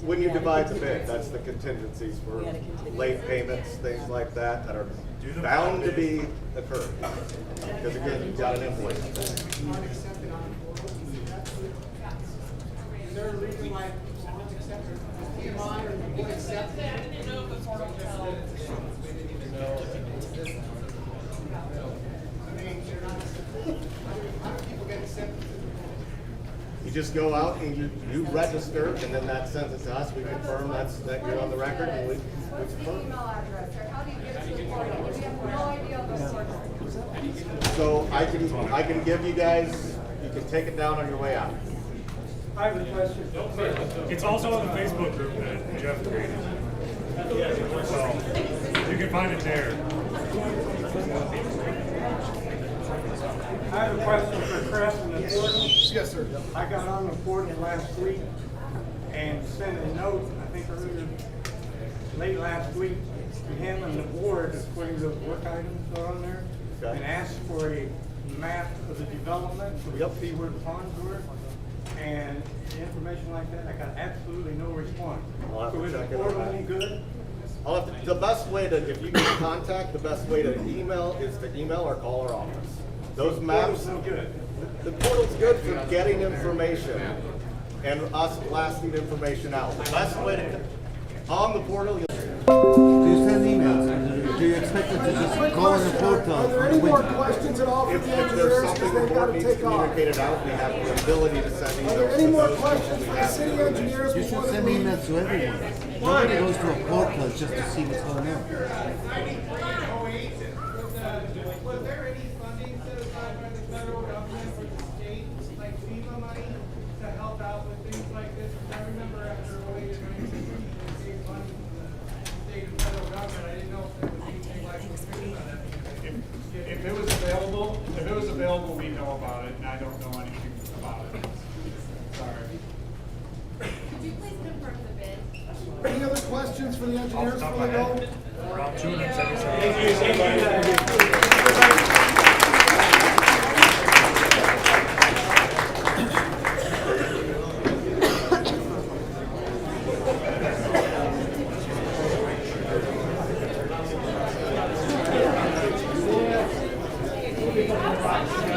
When you divide the bid, that's the contingencies for We had a contingency. late payments, things like that, that are Do the bound to math. be occurred. Because again, you've got an invoice. Not accepted on the portal. Is there a reason why it's not accepted? PMI or the board accepted? I didn't know if the portal was. I mean, you're not accepted. How do people get accepted? You just go out and you register, and then that sends it to us, we confirm that you're on the record, and we confirm. Address, or how do you get to the portal? We have no idea of the source. So I can give you guys, you can take it down on your way out. I have a question. It's also in the Facebook group that Jeff created. So you can find it there. I have a question for Chris and the portal. Yes, sir. I got on the portal last week and sent a note, I think earlier, late last week, to him and the board, putting the work items on there, Okay. and asked for a map of the development, so we Yep. could see where the ponds were, and information like that. I got absolutely no response. I'll have to So is the check it portal out. any good? The best way to, if you need contact, the best way to email is to email or call our office. Those maps, Portal's no good. the portal's good for getting information and us blasting information out. The best way to, on the portal, Do send emails. Do you expect it to just Quick go in a question, float are there any more questions at all for the If there's engineers, something because the they've got board to needs take off? communicated out, we have the ability to send emails. Are there any to more those questions people for we the have city communicated. engineers You before should they send leave? emails to everyone. Nobody goes to a float test just to see what's going on. Was there any funding set aside by the federal government or the state, like FEMA money, to help out with things like this? Because I remember after 08 and 09, they gave money from the state and federal government. I didn't know if there was anything like that. If it was available, we know about it, and I don't know anything about it. Sorry. Could you please confirm the bid? Any other questions for the engineers before they go? Around 277. Thank you.